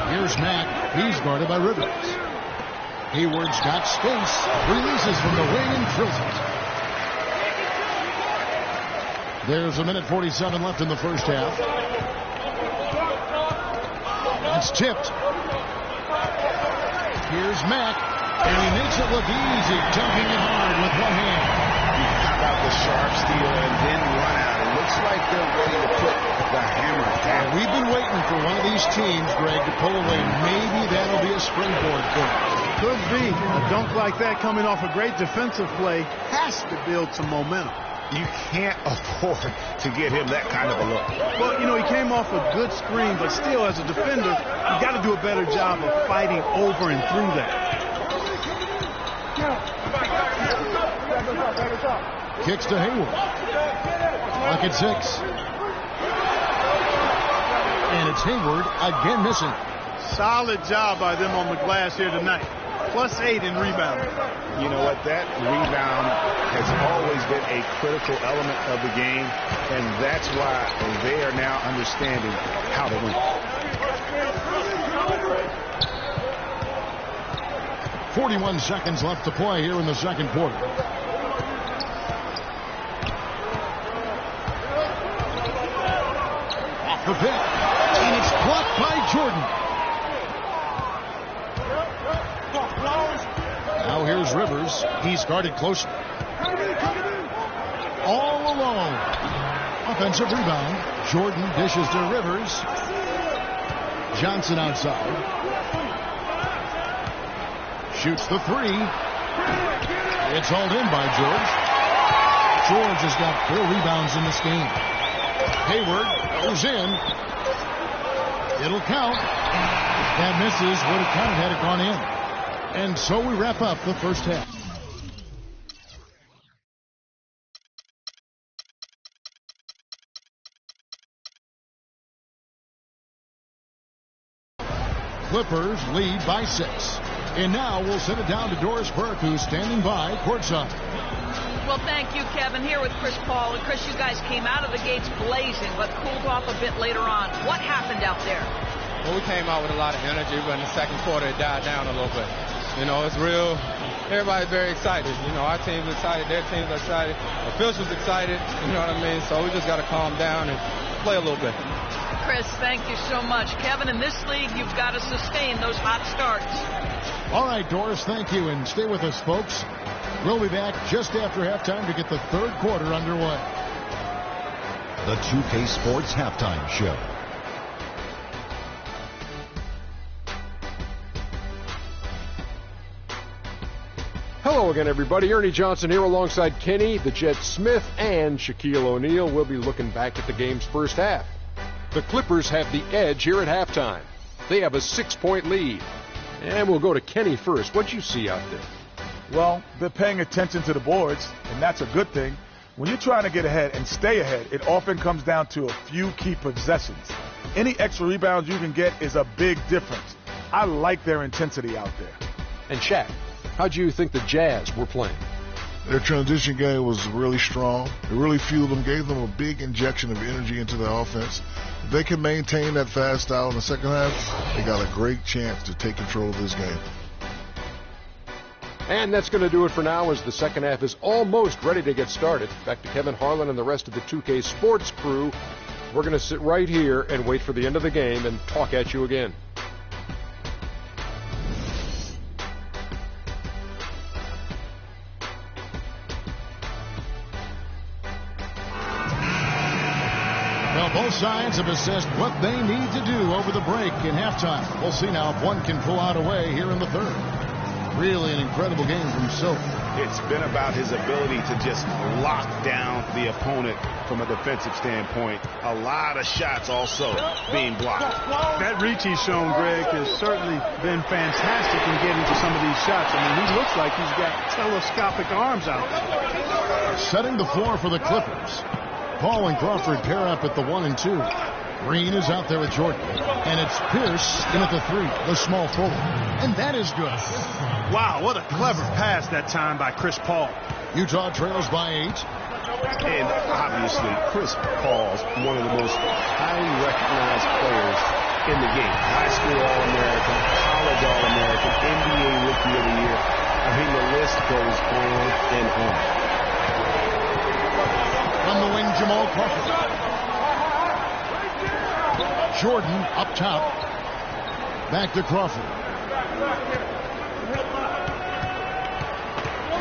Here's Mack. He's guarded by Rivers. Hayward's got space. Releases from the wing and drills it. There's 1:47 left in the first half. It's tipped. Here's Mack, and he makes it look easy, dunking it hard with one hand. How about the sharp steal and then run out? It looks like they're ready to put the hammer down. We've been waiting for one of these teams, Greg, to pull away. Maybe that'll be a springboard for them. Could be. A dunk like that coming off a great defensive play has to build some momentum. You can't afford to get him that kind of a look. Well, you know, he came off a good screen, but still, as a defender, you got to do a better job of fighting over and through that. Kicks to Hayward. Clock at 6. And it's Hayward again missing. Solid job by them on the glass here tonight. +8 in rebounding. You know what? That rebound has always been a critical element of the game, and that's why they are now understanding how to win. 41 seconds left to play here in the second quarter. Off the pick, and it's blocked by Jordan. Now here's Rivers. He's guarded closely. All alone. Offensive rebound. Jordan dishes to Rivers. Johnson outside. Shoots the three. It's hauled in by George. George has got 4 rebounds in this game. Hayward goes in. It'll count. That misses. Would have counted had it gone in. And so we wrap up the first half. Clippers lead by 6. And now we'll send it down to Doris Burke, who's standing by courtside. Well, thank you, Kevin. Here with Chris Paul. And Chris, you guys came out of the gates blazing, but cooled off a bit later on. What happened out there? Well, we came out with a lot of energy, but in the second quarter it died down a little bit. You know, it's real. Everybody's very excited. You know, our team's excited. Their team's excited. Officials excited. You know what I mean? So we just got to calm down and play a little bit. Chris, thank you so much. Kevin, in this league, you've got to sustain those hot starts. All right, Doris, thank you. And stay with us, folks. We'll be back just after halftime to get the third quarter underway. The 2K Sports Halftime Show. Hello again, everybody. Ernie Johnson here alongside Kenny, the Jet Smith, and Shaquille O'Neal. We'll be looking back at the game's first half. The Clippers have the edge here at halftime. They have a 6-point lead. And we'll go to Kenny first. What'd you see out there? Well, they're paying attention to the boards, and that's a good thing. When you're trying to get ahead and stay ahead, it often comes down to a few key possessions. Any extra rebounds you can get is a big difference. I like their intensity out there. And Shaq, how do you think the Jazz were playing? Their transition game was really strong. It really fueled them, gave them a big injection of energy into their offense. If they can maintain that fast style in the second half, they got a great chance to take control of this game. And that's going to do it for now as the second half is almost ready to get started. Back to Kevin Harlan and the rest of the 2K Sports crew. We're going to sit right here and wait for the end of the game and talk at you again. Both sides have assessed what they need to do over the break in halftime. We'll see now if one can pull out away here in the third. Really an incredible game from Silk. It's been about his ability to just lock down the opponent from a defensive standpoint. A lot of shots also being blocked. That reach he's shown, Greg, has certainly been fantastic in getting to some of these shots. I mean, he looks like he's got telescopic arms out there. Setting the floor for the Clippers. Paul and Crawford pair up at the 1 and 2. Green is out there with Jordan. And it's Pierce in at the 3, the small forward. And that is good. Wow, what a clever pass that time by Chris Paul. Utah trails by 8. And obviously, Chris Paul's one of the most highly recognized players in the game. High school All-American, college All-American, NBA Rookie of the Year. I mean, the list goes on and on. From the wing, Jamal Crawford. Jordan up top. Back to Crawford.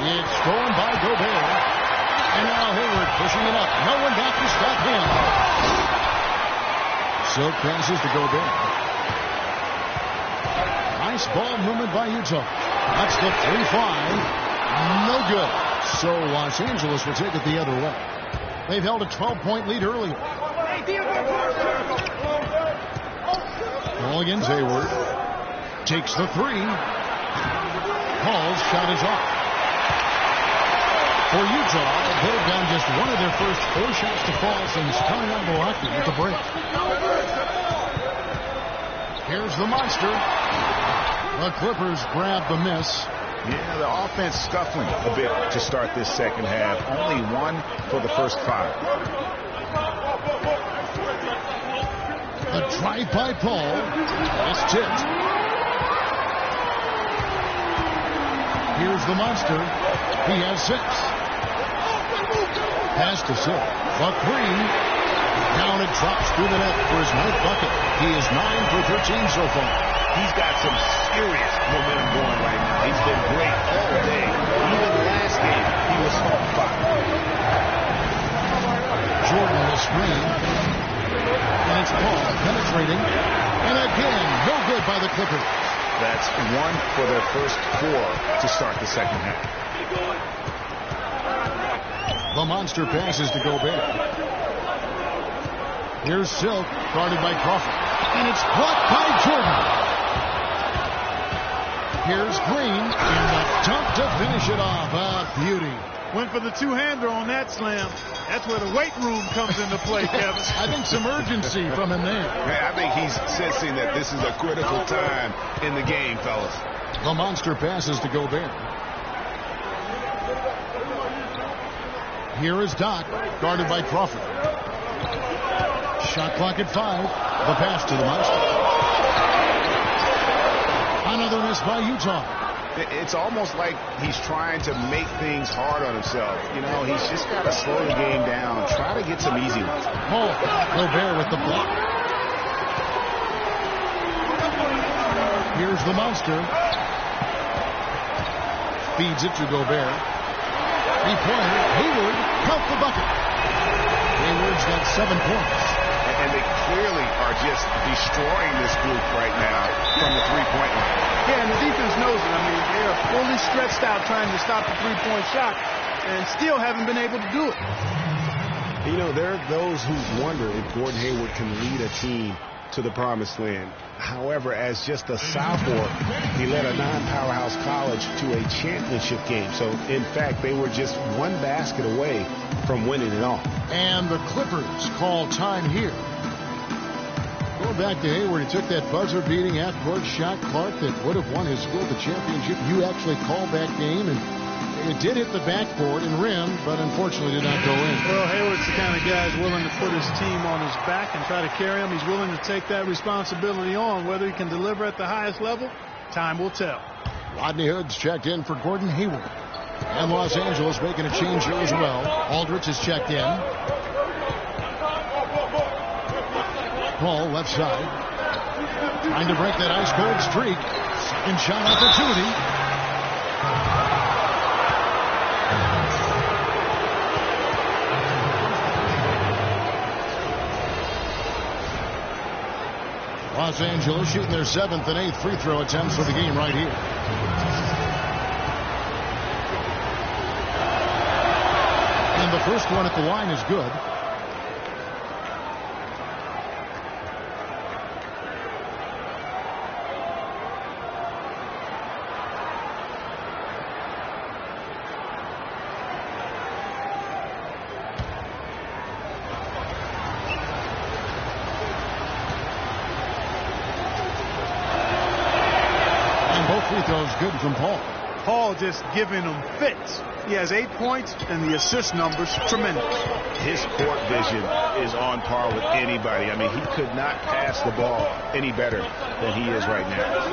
It's stolen by Gobert. And now Hayward pushing it up. No one back to stop him. Silk passes to Gobert. Nice ball movement by Utah. That's the 3-5. No good. So Los Angeles will take it the other way. They've held a 12-point lead earlier. Ball against Hayward. Takes the 3. Paul's shot is off. For Utah, they've done just one of their first 4 shots to fall since coming out of Milwaukee with the break. Here's the monster. The Clippers grab the miss. Yeah, the offense scuffling a bit to start this second half. Only 1 for the first 5. The drive by Paul. It's tipped. Here's the monster. He has 6. Pass to Silk. The 3. Down it drops through the net for his 9th bucket. He is 9 for 13 so far. He's got some serious momentum going right now. He's been great all day. Even last game, he was on fire. Jordan the screen. And it's Paul penetrating. And again, no good by the Clippers. That's 1 for their first 4 to start the second half. The monster passes to Gobert. Here's Silk, guarded by Crawford. And it's blocked by Jordan. Here's Green in the dunk to finish it off. A beauty. Went for the two-hander on that slam. That's where the weight room comes into play, Kevin. I think some urgency from him there. I think he's sensing that this is a critical time in the game, fellas. The monster passes to Gobert. Here is Doc, guarded by Crawford. Shot clock at 5. The pass to the monster. Another miss by Utah. It's almost like he's trying to make things hard on himself. You know, he's just got to slow the game down. Try to get some easy ones. Oh, Gobert with the block. Here's the monster. Feeds it to Gobert. 3-pointer. Hayward, count the bucket. Hayward's got 7 points. And they clearly are just destroying this group right now from the 3-point line. Yeah, and the defense knows it. I mean, they are fully stretched out trying to stop the 3-point shot and still haven't been able to do it. You know, there are those who wonder if Gordon Hayward can lead a team to the promised land. However, as just a sophomore, he led a non-powerhouse college to a championship game. So, in fact, they were just 1 basket away from winning it all. And the Clippers call time here. Going back to Hayward, he took that buzzer beating half-court shot, Clark, that would have won his school the championship. You actually called that game, and it did hit the backboard and rim, but unfortunately did not go in. Well, Hayward's the kind of guy who's willing to put his team on his back and try to carry him. He's willing to take that responsibility on. Whether he can deliver at the highest level, time will tell. Rodney Hood's checked in for Gordon Hayward. And Los Angeles making a change here as well. Aldridge is checked in. Paul left side. Trying to break that ice-cold streak. Second shot opportunity. Los Angeles shooting their 7th and 8th free throw attempts for the game right here. And the first one at the line is good. Free throws good from Paul. Paul just giving them fits. He has 8 points, and the assist numbers tremendous. His court vision is on par with anybody. I mean, he could not pass the ball any better than he is right now.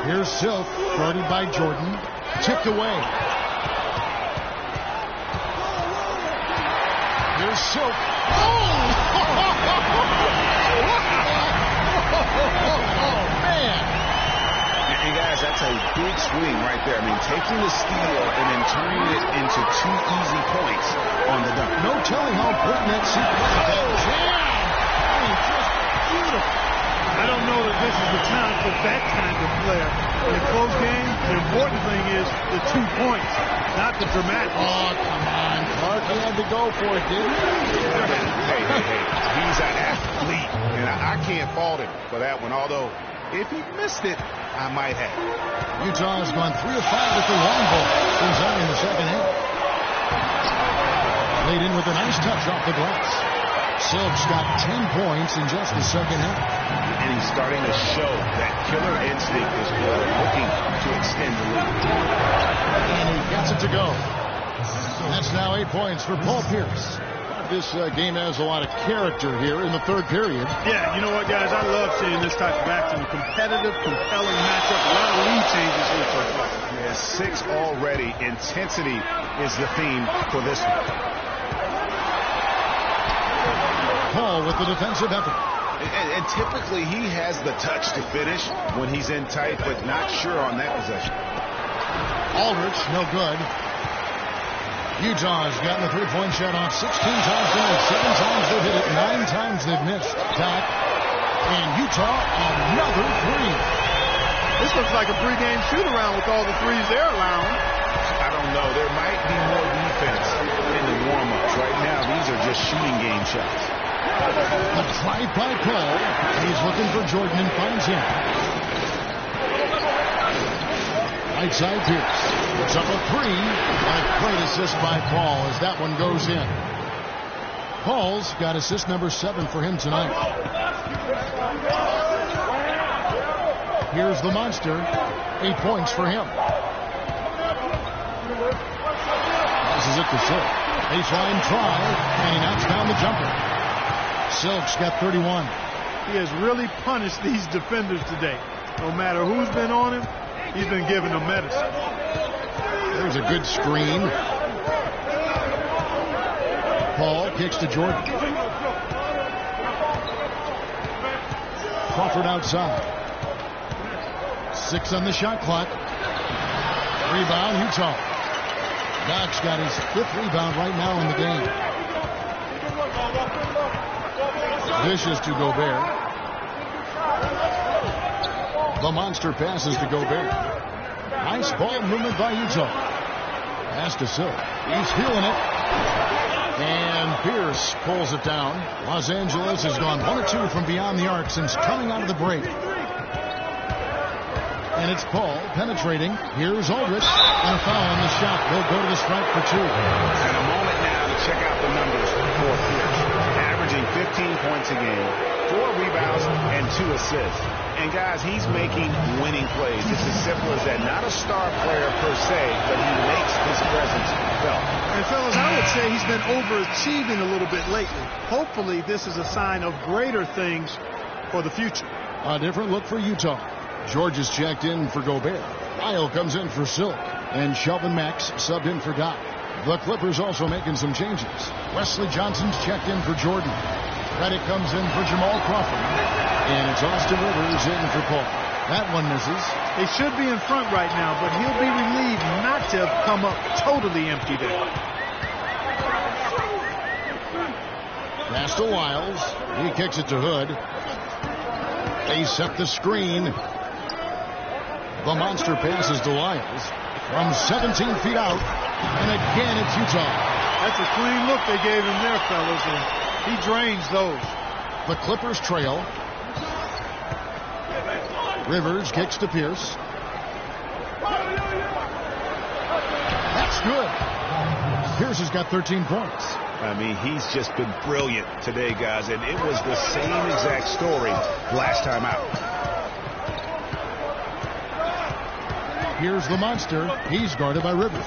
Here's Silk, guarded by Jordan. Tipped away. Here's Silk. Oh! there. I mean, taking the steal and then turning it into 2 easy points on the dunk. No telling how important that sequence is. I mean, just beautiful. I don't know that this is the time for that kind of player. In a close game, the important thing is the 2 points, not the dramatic. Oh, come on. Clark, he had to go for it, didn't he? Hey. He's an athlete, and I can't fault him for that one. Although, if he missed it, I might have. Utah has gone 3 of 5 with the long ball since in the second half. Laid in with a nice touch off the glass. Silk's got 10 points in just the second half. And he's starting to show that killer instinct as well, looking to extend the lead. And he gets it to go. That's now 8 points for Paul Pierce. This game has a lot of character here in the third period. Yeah, you know what, guys? I love seeing this type of action. A competitive, compelling matchup. A lot of lead changes here so far. Yeah, 6 already. Intensity is the theme for this one. Paul with the defensive effort. And typically he has the touch to finish when he's in tight, but not sure on that possession. Aldrich, no good. Utah's gotten a 3-point shot off 16 times tonight. 7 times they've hit it, 9 times they've missed. Back. And Utah, another 3. This looks like a pregame shoot-around with all the threes they're allowing. I don't know. There might be more defense in the warm-ups. Right now, these are just shooting game shots. The drive by Paul. He's looking for Jordan and finds him. Right side Pierce. It's up a 3. And a great assist by Paul as that one goes in. Paul's got assist number 7 for him tonight. Here's the monster. 8 points for him. Passes it to Silk. Baseline try. And he knocks down the jumper. Silk's got 31. He has really punished these defenders today. No matter who's been on him, he's been giving them medicine. There's a good screen. Paul kicks to Jordan. Crawford outside. 6 on the shot clock. Rebound, Utah. Knox got his 5th rebound right now in the game. Dishes to Gobert. The monster passes to Gobert. Nice ball movement by Utah. Pass to Silk. He's feeling it. And Pierce pulls it down. Los Angeles has gone 1 of 2 from beyond the arc since coming out of the break. And it's Paul penetrating. Here's Aldrich. And a foul on the shot. They'll go to the strike for 2. And a moment now to check out the numbers for Pierce. Averaging 15 points a game, 4 rebounds, and 2 assists. And guys, he's making winning plays. It's as simple as that. Not a star player per se, but he makes his presence felt. And fellas, I would say he's been overachieving a little bit lately. Hopefully this is a sign of greater things for the future. A different look for Utah. George is checked in for Gobert. Lyle comes in for Silk. And Shelvin Max subbed in for Doc. The Clippers also making some changes. Wesley Johnson's checked in for Jordan. Reddick comes in for Jamal Crawford. And it's Austin Rivers in for Paul. That one misses. They should be in front right now, but he'll be relieved not to have come up totally empty there. Pass to Wiles. He kicks it to Hood. They set the screen. The monster passes to Wiles. From 17 feet out. And again, it's Utah. That's a clean look they gave him there, fellas, and he drains those. The Clippers trail. Rivers kicks to Pierce. That's good. Pierce has got 13 points. I mean, he's just been brilliant today, guys, and it was the same exact story last time out. Here's the monster. He's guarded by Rivers.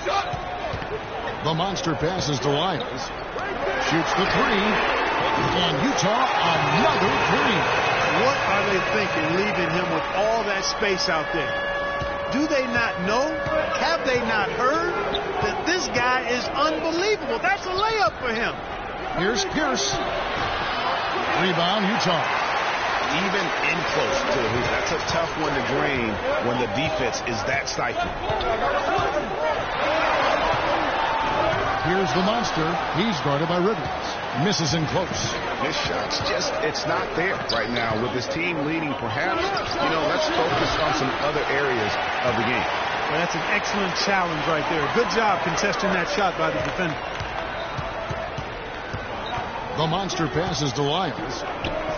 The monster passes to Wiles. Shoots the 3. And Utah, another 3. What are they thinking, leaving him with all that space out there? Do they not know? Have they not heard that this guy is unbelievable? That's a layup for him. Here's Pierce. Rebound, Utah. even in close to the hoop. That's a tough one to drain when the defense is that stifling. Here's the monster. He's guarded by Rivers. Misses in close. His shot's just, it's not there right now. With his team leading, perhaps, let's focus on some other areas of the game. Well, that's an excellent challenge right there. Good job contesting that shot by the defender. The monster passes to Lyles.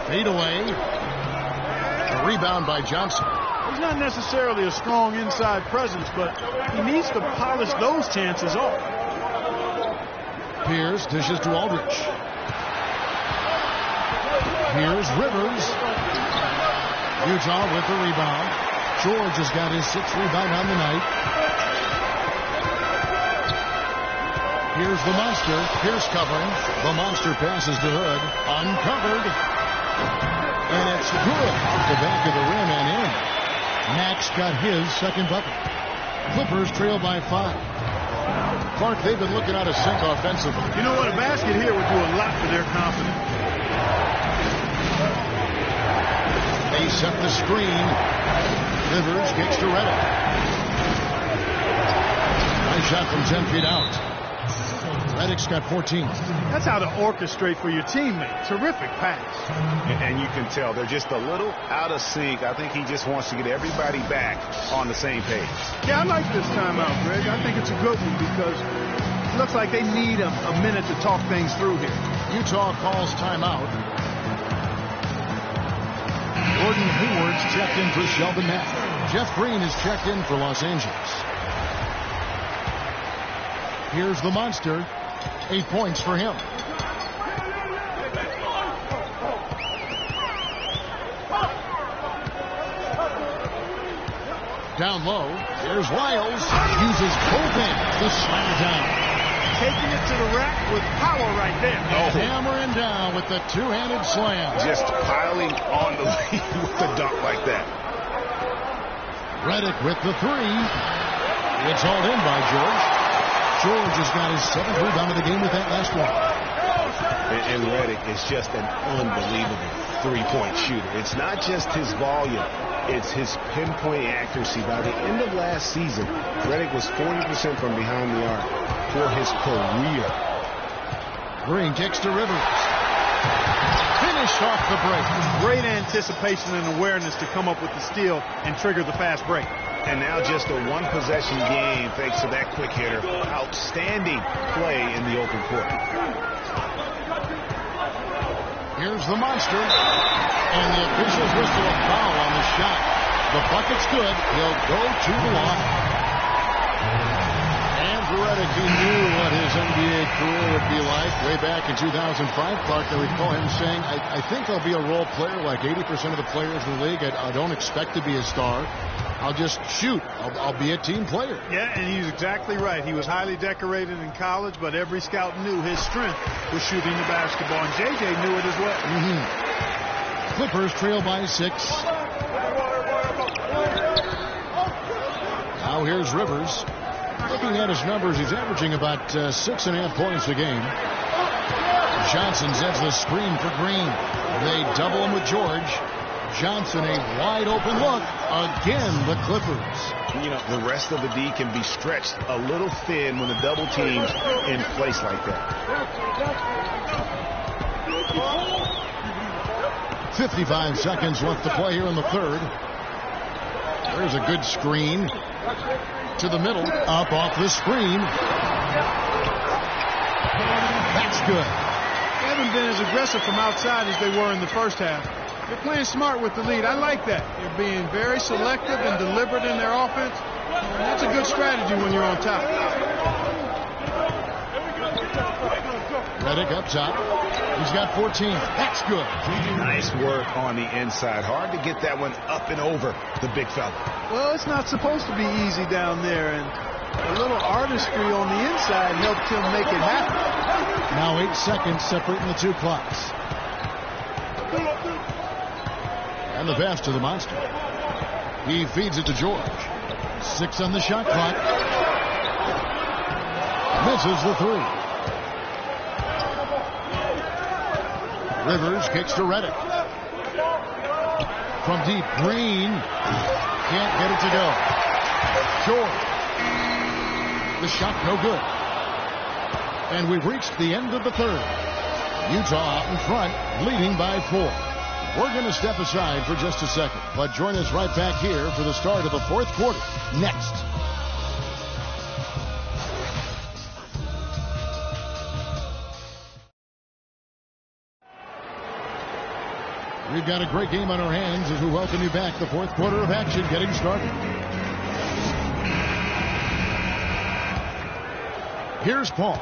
Fade away. A rebound by Johnson. He's not necessarily a strong inside presence, but he needs to polish those chances off. Pierce dishes to Aldrich. Here's Rivers. Utah with the rebound. George has got his 6th rebound on the night. Here's the monster. Pierce covering. The monster passes to Hood. Uncovered. And it's good. Off the back of the rim and in. Max got his 2nd bucket. Clippers trail by 5. Clark, they've been looking out of sync offensively. You know what? A basket here would do a lot for their confidence. They set the screen. Rivers kicks to Reddick. Nice shot from 10 feet out. Reddick's got 14. That's how to orchestrate for your teammate. Terrific pass. And you can tell they're just a little out of sync. I think he just wants to get everybody back on the same page. Yeah, I like this timeout, Greg. I think it's a good one because it looks like they need a minute to talk things through here. Utah calls timeout. Gordon Hayward's checked in for Sheldon Mack. Jeff Green is checked in for Los Angeles. Here's the monster. 8 points for him. Down low. Here's Lyles. Uses both hands to slam it down. Taking it to the rack with power right there. Hammering down with the two-handed slam. Just piling on the lead with the dunk like that. Reddick with the 3. It's hauled in by George. George has got his 7th rebound of the game with that last one. And Reddick is just an unbelievable three-point shooter. It's not just his volume. It's his pinpoint accuracy. By the end of last season, Reddick was 40% from behind the arc for his career. Green kicks to Rivers. Finished off the break. Great anticipation and awareness to come up with the steal and trigger the fast break. And now just a one-possession game thanks to that quick hitter. Outstanding play in the open court. Here's the monster. And the officials whistle a foul on the shot. The bucket's good. He'll go to the line. Andrew Reddick, he knew what his NBA career would be like way back in 2005. Clark, I recall him saying, I think I'll be a role player like 80% of the players in the league. I don't expect to be a star. I'll just shoot. I'll be a team player. Yeah, and he's exactly right. He was highly decorated in college, but every scout knew his strength was shooting the basketball, and J.J. knew it as well. Clippers trail by 6. Now here's Rivers. Looking at his numbers, he's averaging about 6.5 points a game. Johnson sets the screen for Green. They double him with George. Johnson, a wide open look. Again, the Clippers. The rest of the D can be stretched a little thin when the double team's in place like that. 55 seconds left to play here in the third. There's a good screen. To the middle. Up off the screen. That's good. They haven't been as aggressive from outside as they were in the first half. They're playing smart with the lead. I like that. They're being very selective and deliberate in their offense. And that's a good strategy when you're on top. Reddick up top. He's got 14. That's good. Nice work on the inside. Hard to get that one up and over the big fella. Well, it's not supposed to be easy down there, and a little artistry on the inside helped him make it happen. Now 8 seconds separating the two clocks. And the pass to the monster. He feeds it to George. 6 on the shot clock. Misses the 3. Rivers kicks to Reddick. From deep, Green can't get it to go. Short. The shot no good. And we've reached the end of the third. Utah out in front, leading by 4. We're going to step aside for just a second, but join us right back here for the start of the fourth quarter next. We've got a great game on our hands as we welcome you back. The fourth quarter of action getting started. Here's Paul.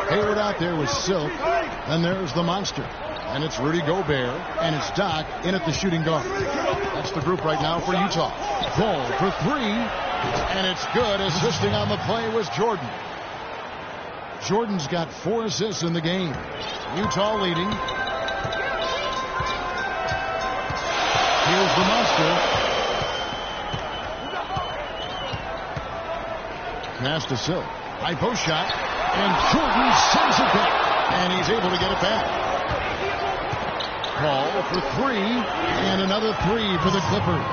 Hayward out there with Silk. And there's the monster. And it's Rudy Gobert. And it's Doc in at the shooting guard. That's the group right now for Utah. Paul for 3. And it's good. Assisting on the play was Jordan. Jordan's got 4 assists in the game. Utah leading. Here's the monster. Pass to Silk. High post shot. And Jordan sends it back. And he's able to get it back. Paul for 3. And another 3 for the Clippers.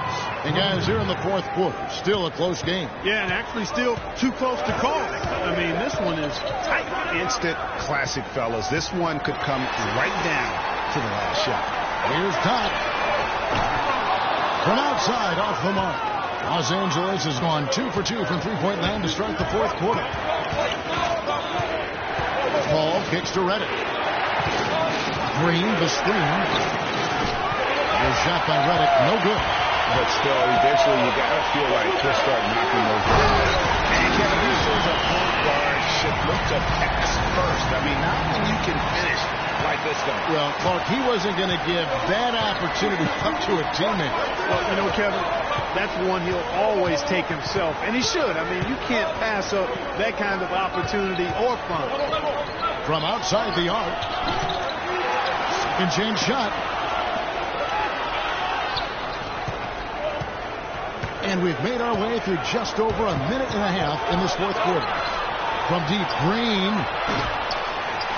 And guys, here in the fourth quarter, still a close game. Yeah, and actually still too close to call. I mean, this one is tight. Instant classic, fellas. This one could come right down to the last shot. Here's Doc. From outside, off the mark. Los Angeles has gone 2 for 2 from three-point land to start the fourth quarter. Paul kicks to Reddick. Green, the screen. The shot by Reddick, no good. But still, eventually you got to feel like he'll start knocking those down. And Kevin, this is a point guard should look to pass first. I mean, not when you can finish like this guy. Well, Clark, he wasn't going to give that opportunity up to a teammate. Well, you know, Kevin, that's one he'll always take himself, and he should. I mean, you can't pass up that kind of opportunity or fun. From outside the arc. Second chance shot. And we've made our way through just over a minute and a half in this fourth quarter. From deep, Green.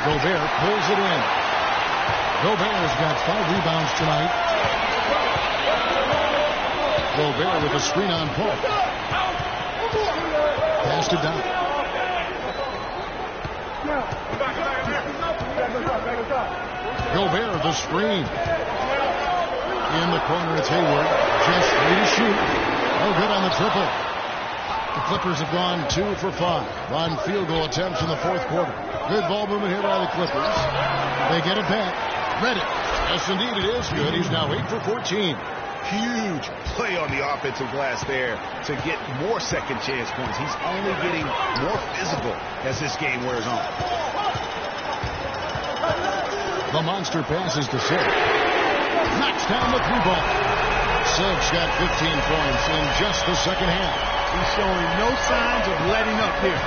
Gobert pulls it in. Gobert's got 5 rebounds tonight. Gobert with a screen on Paul. Pass to Doc. Gobert, the screen. In the corner, it's Hayward. Just 3 to shoot. No good on the triple. The Clippers have gone 2 for 5 on field goal attempts in the fourth quarter. Good ball movement here by the Clippers. They get it back. Reddick. Yes, indeed, it is good. He's now 8 for 14. Huge play on the offensive glass there to get more second chance points. He's only getting more physical as this game wears on. The monster passes to Silk. Knocks down the 3-ball. Silk's got 15 points in just the second half. He's showing no signs of letting up here.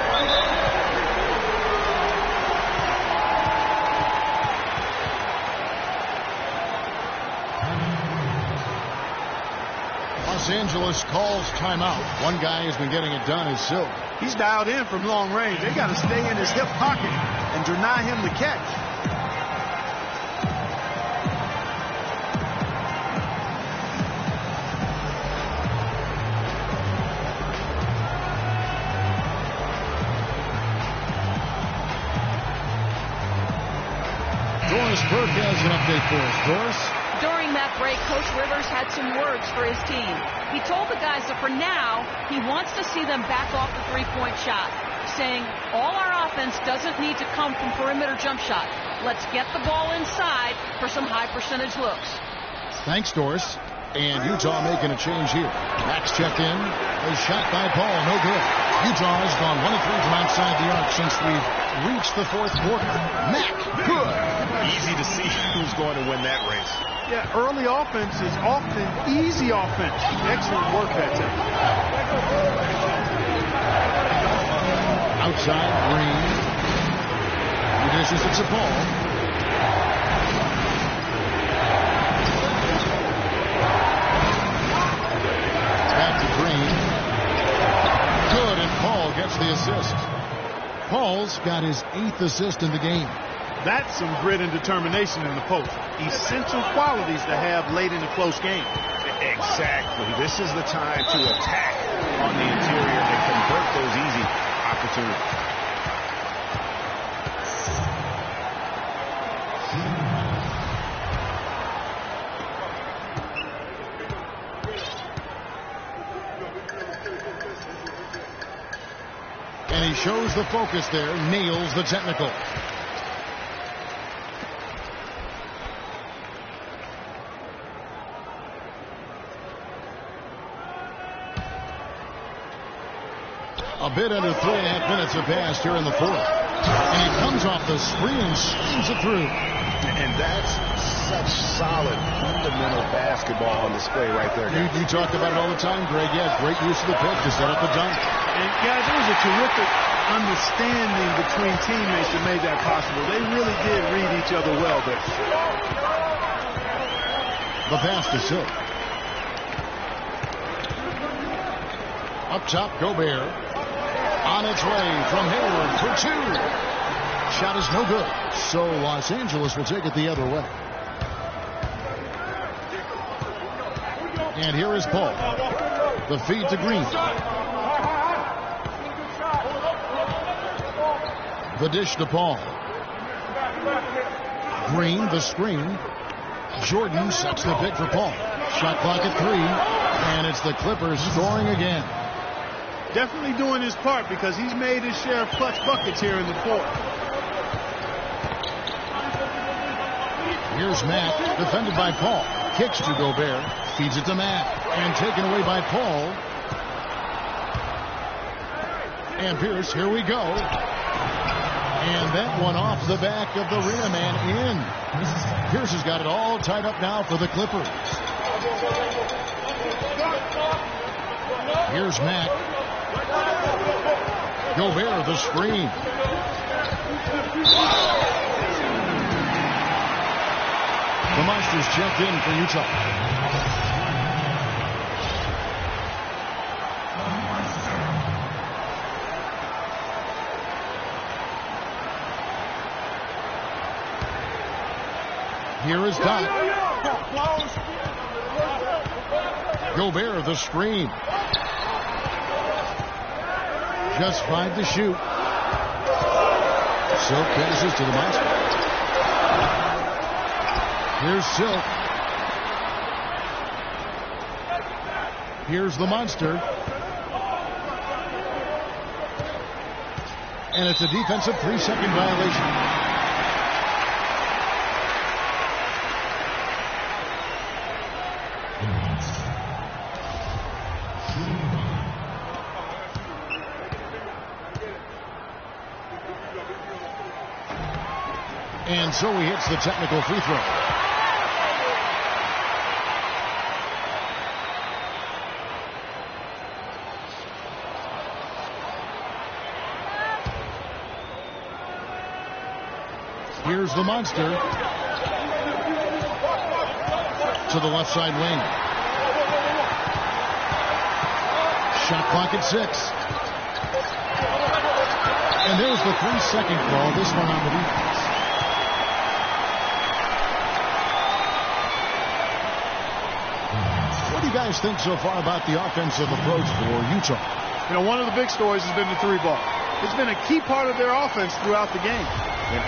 Los Angeles calls timeout. One guy who's been getting it done is Silk. He's dialed in from long range. They got to stay in his hip pocket and deny him the catch. Burke has an update for us. Doris? During that break, Coach Rivers had some words for his team. He told the guys that for now, he wants to see them back off the three-point shot, saying all our offense doesn't need to come from perimeter jump shot. Let's get the ball inside for some high percentage looks. Thanks, Doris. And Utah making a change here. Max checked in. A shot by Paul, no good. Utah has gone 1 of 3 from outside the arc since we've reached the fourth quarter. Mack, good. Easy to see who's going to win that race. Yeah, early offense is often easy offense. Excellent work that time. Outside, Green. He dishes it to Paul. Back to Green. Good, and Paul gets the assist. Paul's got his 8th assist in the game. That's some grit and determination in the post. Essential qualities to have late in a close game. Exactly. This is the time to attack on the interior and convert those easy opportunities. And he shows the focus there, nails the technical. A bit under 3.5 minutes have passed here in the fourth. And he comes off the screen and slings it through. And that's such solid, fundamental basketball on display right there. You talk about it all the time, Greg. Yeah, great use of the pick to set up the dunk. And, guys, there was a terrific understanding between teammates that made that possible. They really did read each other well there. The pass to Silk. Up top, Gobert. On its way from Hayward for two. Shot is no good. So Los Angeles will take it the other way. And here is Paul. The feed to Green. The dish to Paul. Green, the screen. Jordan sets the pick for Paul. Shot clock at 3. And it's the Clippers scoring again. Definitely doing his part because he's made his share of clutch buckets here in the fourth. Here's Matt, defended by Paul. Kicks to Gobert, feeds it to Matt, and taken away by Paul. And Pierce, here we go. And that one off the back of the rim and in. Pierce has got it all tied up now for the Clippers. Here's Matt. Gobert, the screen. The Monsters checked in for Utah. Here is Doc. Gobert, the screen. Just 5 to shoot. Silk passes to the Monster. Here's Silk. Here's the Monster. And it's a defensive 3-second violation. And so he hits the technical free throw. Here's the Monster. To the left side wing. Shot clock at 6. And there's the 3-second call. This one on the defense. What do you guys think so far about the offensive approach for Utah? You know, one of the big stories has been the 3-ball. It's been a key part of their offense throughout the game.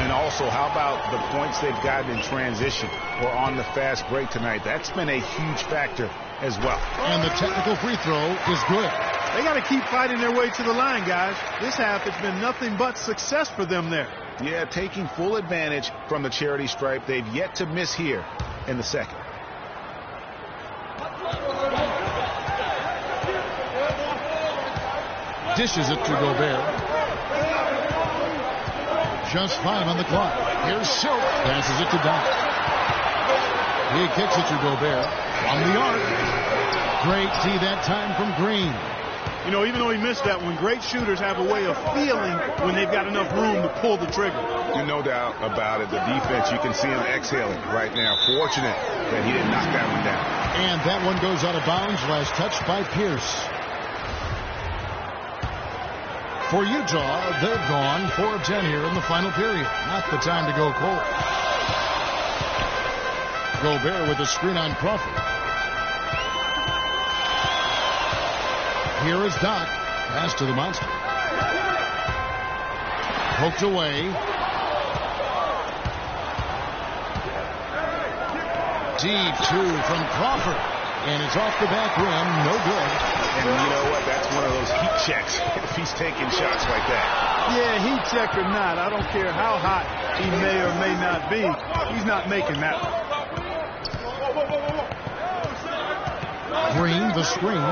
And also, how about the points they've gotten in transition or on the fast break tonight? That's been a huge factor as well. And the technical free throw is good. They got to keep fighting their way to the line, guys. This half has been nothing but success for them there. Yeah, taking full advantage from the charity stripe. They've yet to miss here in the second. Dishes it to Gobert. Just 5 on the clock. Here's Silk. Passes it to Doc. He kicks it to Gobert. On the arc. Great D that time from Green. You know, even though he missed that one, great shooters have a way of feeling when they've got enough room to pull the trigger. No doubt about it. The defense, you can see him exhaling right now. Fortunate that he didn't knock that one down. And that one goes out of bounds. Last touch by Pierce. For Utah, they've gone 4 of 10 here in the final period. Not the time to go cold. Gobert with a screen on Crawford. Here is Doc. Pass to the monster. Poked away. Deep 2 from Crawford. And it's off the back rim. No good. And you know what? That's one of those heat checks if he's taking shots like that. Yeah, heat check or not, I don't care how hot he may or may not be. He's not making that one. Green, the screen.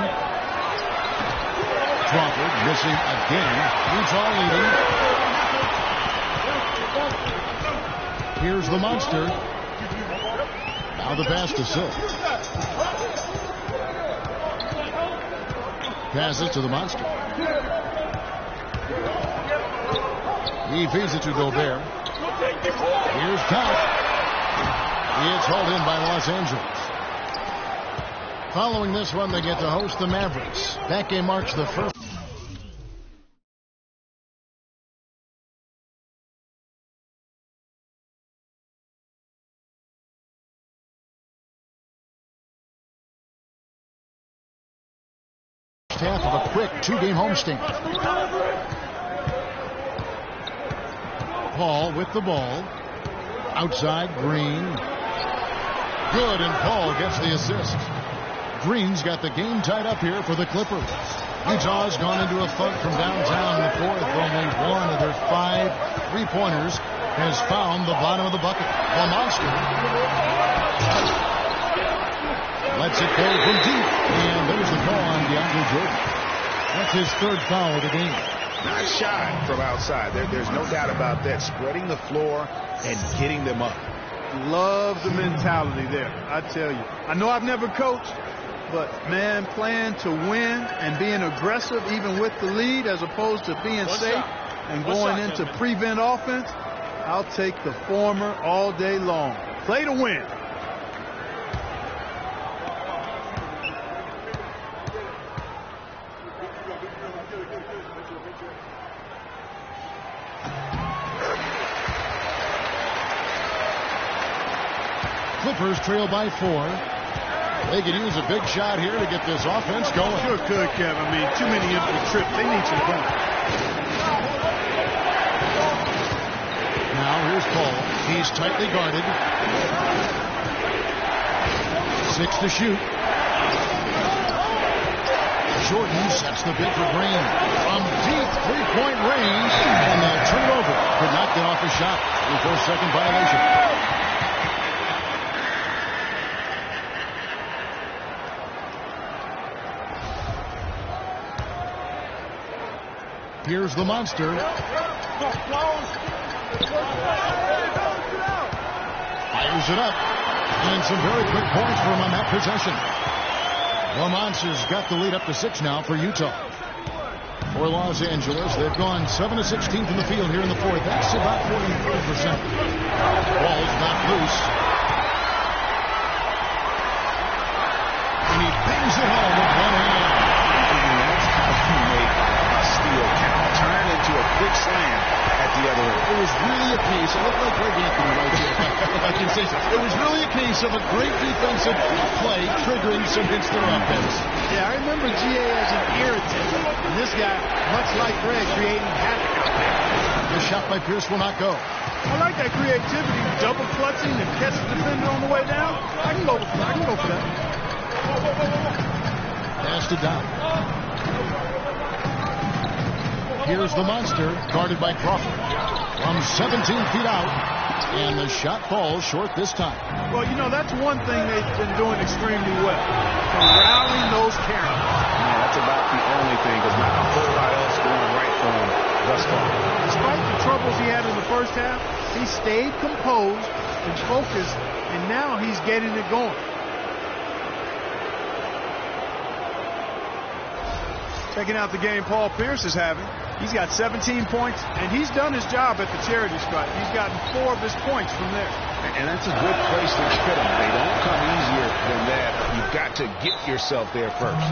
Crawford missing again. Utah leading. Here's the monster. Now the pass to Silk. Passes to the monster. He feeds it to Gobert. Here's Top. It's hauled in by Los Angeles. Following this one, they get to host the Mavericks. That game marks the first. Half of a quick 2-game homestand. Paul with the ball. Outside, Green. Good, and Paul gets the assist. Green's got the game tied up here for the Clippers. Utah's gone into a funk from downtown in the fourth. Only one of their 5 3-pointers has found the bottom of the bucket. The monster lets it go from deep. And there's the call on DeAndre Jordan. That's his 3rd foul of the game. Not shy from outside. There's no doubt about that. Spreading the floor and getting them up. Love the mentality there, I tell you. I know I've never coached, but, man, playing to win and being aggressive even with the lead as opposed to being safe and going into prevent offense, I'll take the former all day long. Play to win. Clippers trail by 4. They could use a big shot here to get this offense going. Sure could, Kevin. I mean, too many empty trips. They need some points. Now here's Paul. He's tightly guarded. 6 to shoot. Jordan sets the bid for Green. From deep 3-point range. And they'll turn it over. Could not get off a shot before second violation. Here's the monster. Fires it up. And some very quick points for him on that possession. The Monsters got the lead up to 6 now for Utah. For Los Angeles, they've gone 7 of 16 from the field here in the 4th. That's about 43%. Ball's not loose. And he bangs it home with one hand. That's how you make a steal count. Turn into a quick slam at the other end. It was really a case, I look like Greg Anthony right here, if I can say so. It was really a case of a great defensive play triggering some instant offense. Yeah, I remember GA as an irritant. And this guy, much like Greg, creating havoc out there. The shot by Pierce will not go. I like that creativity, double clutching and catch the defender on the way down. I can go for that. Pass to Down. Here's the monster, guarded by Crawford. From 17 feet out, and the shot falls short this time. Well, you know, that's one thing they've been doing extremely well. Corralling those carries. Yeah, that's about the only thing, because not a whole lot else going right for him thus far. Despite the troubles he had in the first half, he stayed composed and focused, and now he's getting it going. Checking out the game Paul Pierce is having. He's got 17 points, and he's done his job at the charity stripe. He's gotten 4 of his points from there. And that's a good place to get them. They don't come easier than that. You've got to get yourself there first.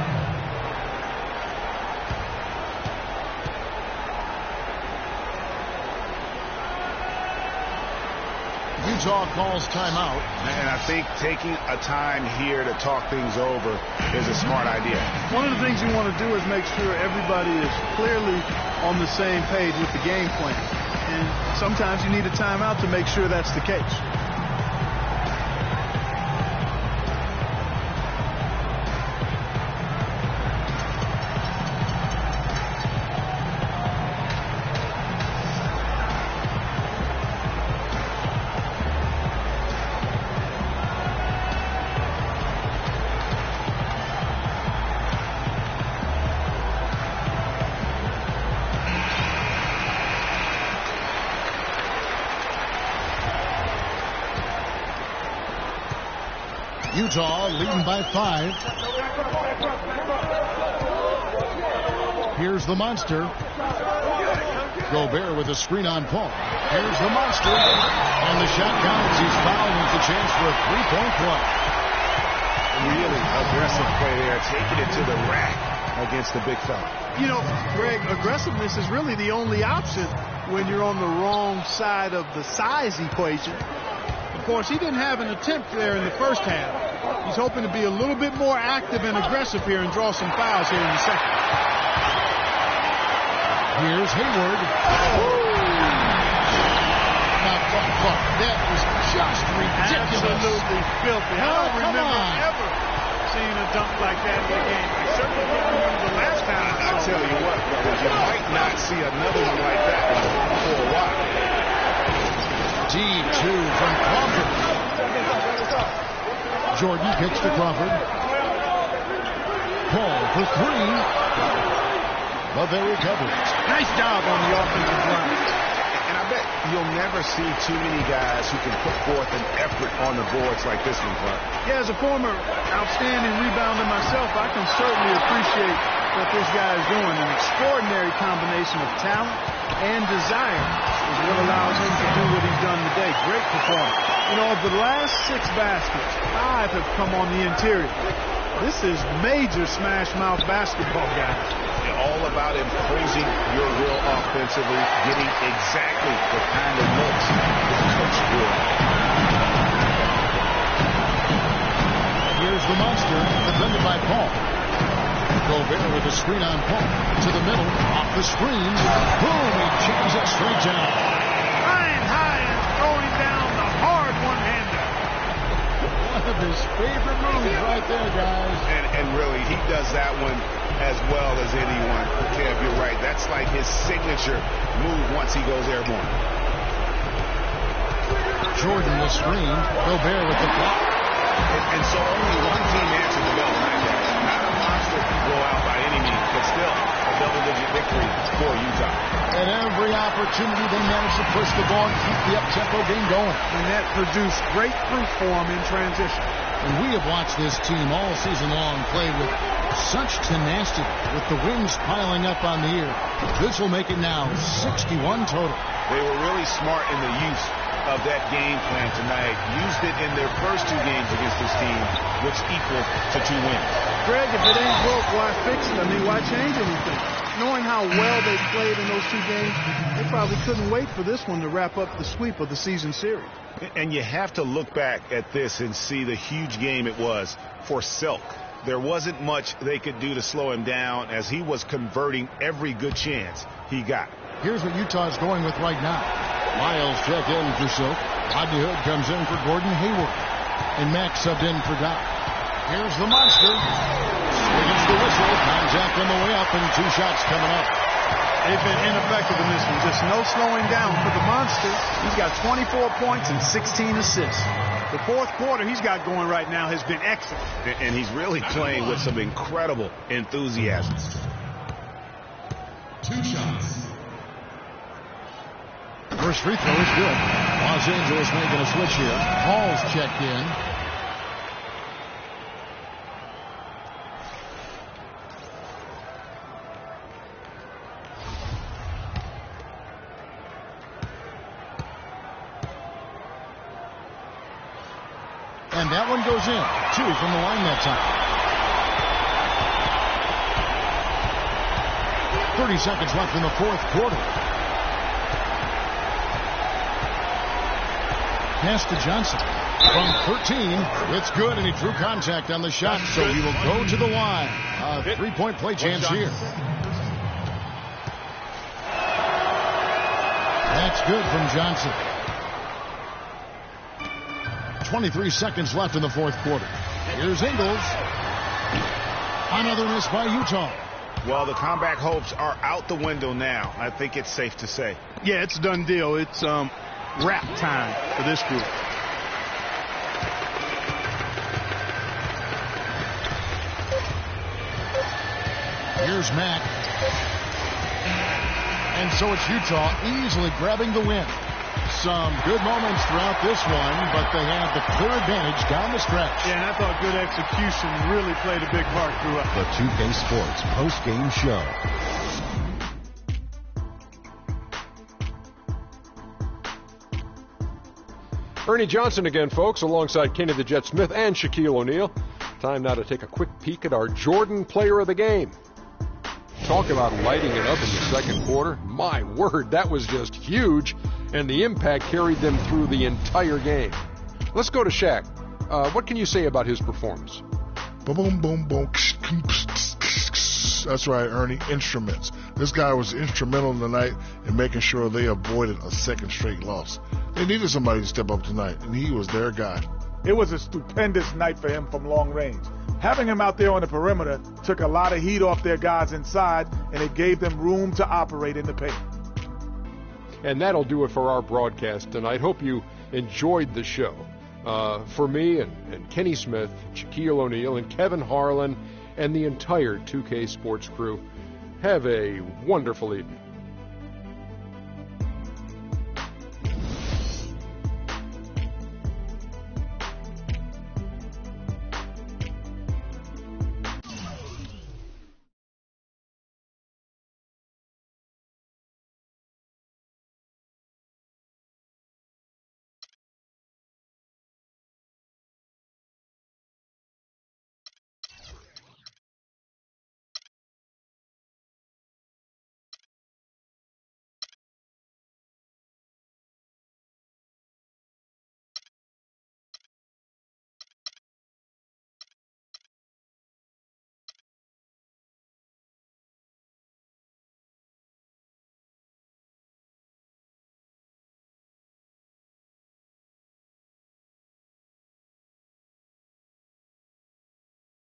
Utah calls timeout. And I think taking a time here to talk things over is a smart idea. One of the things you want to do is make sure everybody is clearly on the same page with the game plan. And sometimes you need a timeout to make sure that's the case. Utah leading by 5. Here's the monster. Gobert with a screen on Paul. Here's the monster. And the shot counts. He's fouled with a chance for a three-point play. Really aggressive play there, taking it to the rack against the big fella. You know, Greg, aggressiveness is really the only option when you're on the wrong side of the size equation. Of course, he didn't have an attempt there in the first half. He's hoping to be a little bit more active and aggressive here and draw some fouls here in the second. Here's Hayward. That is just ridiculous. Absolutely filthy. I don't remember ever seeing a dunk like that in the game. I certainly don't remember the last time. I'll tell you what, brothers, you might not see another one like that for a while. D2 from Crawford. Jordan kicks to Crawford. Paul for 3. But they recover. Nice job on the offensive line. And I bet you'll never see too many guys who can put forth an effort on the boards like this one, Clark. Yeah, as a former outstanding rebounder myself, I can certainly appreciate what this guy is doing. An extraordinary combination of talent and desire is what allows him to do what he's done today. Great performance. You know, of the last 6 baskets, 5 have come on the interior. This is major smash mouth basketball, guys. All about imposing your will offensively, getting exactly the kind of looks that coach will. Here's the monster, defended by Paul. Gobert with a screen on Paul. To the middle, off the screen. Boom, he jams it straight down. Flying high and throwing him down the hard one-hander. One of his favorite moves right there, guys. And really, he does that one as well as anyone. Kev, you're right. That's like his signature move once he goes airborne. Jordan the screen. Gobert with the block. And so only one team answered the bell tonight, guys. Not a monster blowout by any means, but still a double-digit victory for Utah. At every opportunity, they managed to push the ball and keep the up-tempo game going. And that produced great fruit for him in transition. And we have watched this team all season long play with such tenacity, with the wins piling up on the year. This will make it now 61 total. They were really smart in the use of that game plan tonight. Used it in their first 2 games against this team, which equals to 2 wins. Greg, if it ain't broke, why fix it? I mean, why change anything? Knowing how well they played in those 2 games, they probably couldn't wait for this one to wrap up the sweep of the season series. And you have to look back at this and see the huge game it was for Silk. There wasn't much they could do to slow him down as he was converting every good chance he got. Here's what Utah's going with right now. Miles checked in for Silk. Rodney Hood comes in for Gordon Hayward. And Max subbed in for Doc. Here's the monster. Swings the whistle. Contact on the way up and 2 shots coming up. They've been ineffective in this one. Just no slowing down for the monster. He's got 24 points and 16 assists. The 4th quarter he's got going right now has been excellent. And he's really playing with some incredible enthusiasm. 2 shots. First free throw is good. Los Angeles making a switch here. Hall's checked in. And that one goes in. 2 from the line that time. 30 seconds left in the 4th quarter. pass to Johnson. From 13, it's good, and he drew contact on the shot, so he will go to the line. A three-point play chance here. That's good from Johnson. 23 seconds left in the fourth quarter. Here's Ingles. Another miss by Utah. Well, the comeback hopes are out the window now. I think it's safe to say. Yeah, it's a done deal. It's wrap time for this group. Here's Mack. And so it's Utah easily grabbing the win. Some good moments throughout this one, but they had the clear advantage down the stretch. Yeah, and I thought good execution really played a big part throughout. The 2K Sports post-game show. Ernie Johnson again, folks, alongside Kenny the Jet Smith and Shaquille O'Neal. Time now to take a quick peek at our Jordan Player of the Game. Talk about lighting it up in the second quarter. My word, that was just huge, and the impact carried them through the entire game. Let's go to Shaq. What can you say about his performance? Boom, boom, boom, boom. That's right, Ernie. Instruments. This guy was instrumental tonight in making sure they avoided a second straight loss. They needed somebody to step up tonight, and he was their guy. It was a stupendous night for him from long range. Having him out there on the perimeter took a lot of heat off their guys inside, and it gave them room to operate in the paint. And that'll do it for our broadcast tonight. Hope you enjoyed the show. For me and Kenny Smith, Shaquille O'Neal, and Kevin Harlan, and the entire 2K Sports crew, have a wonderful evening.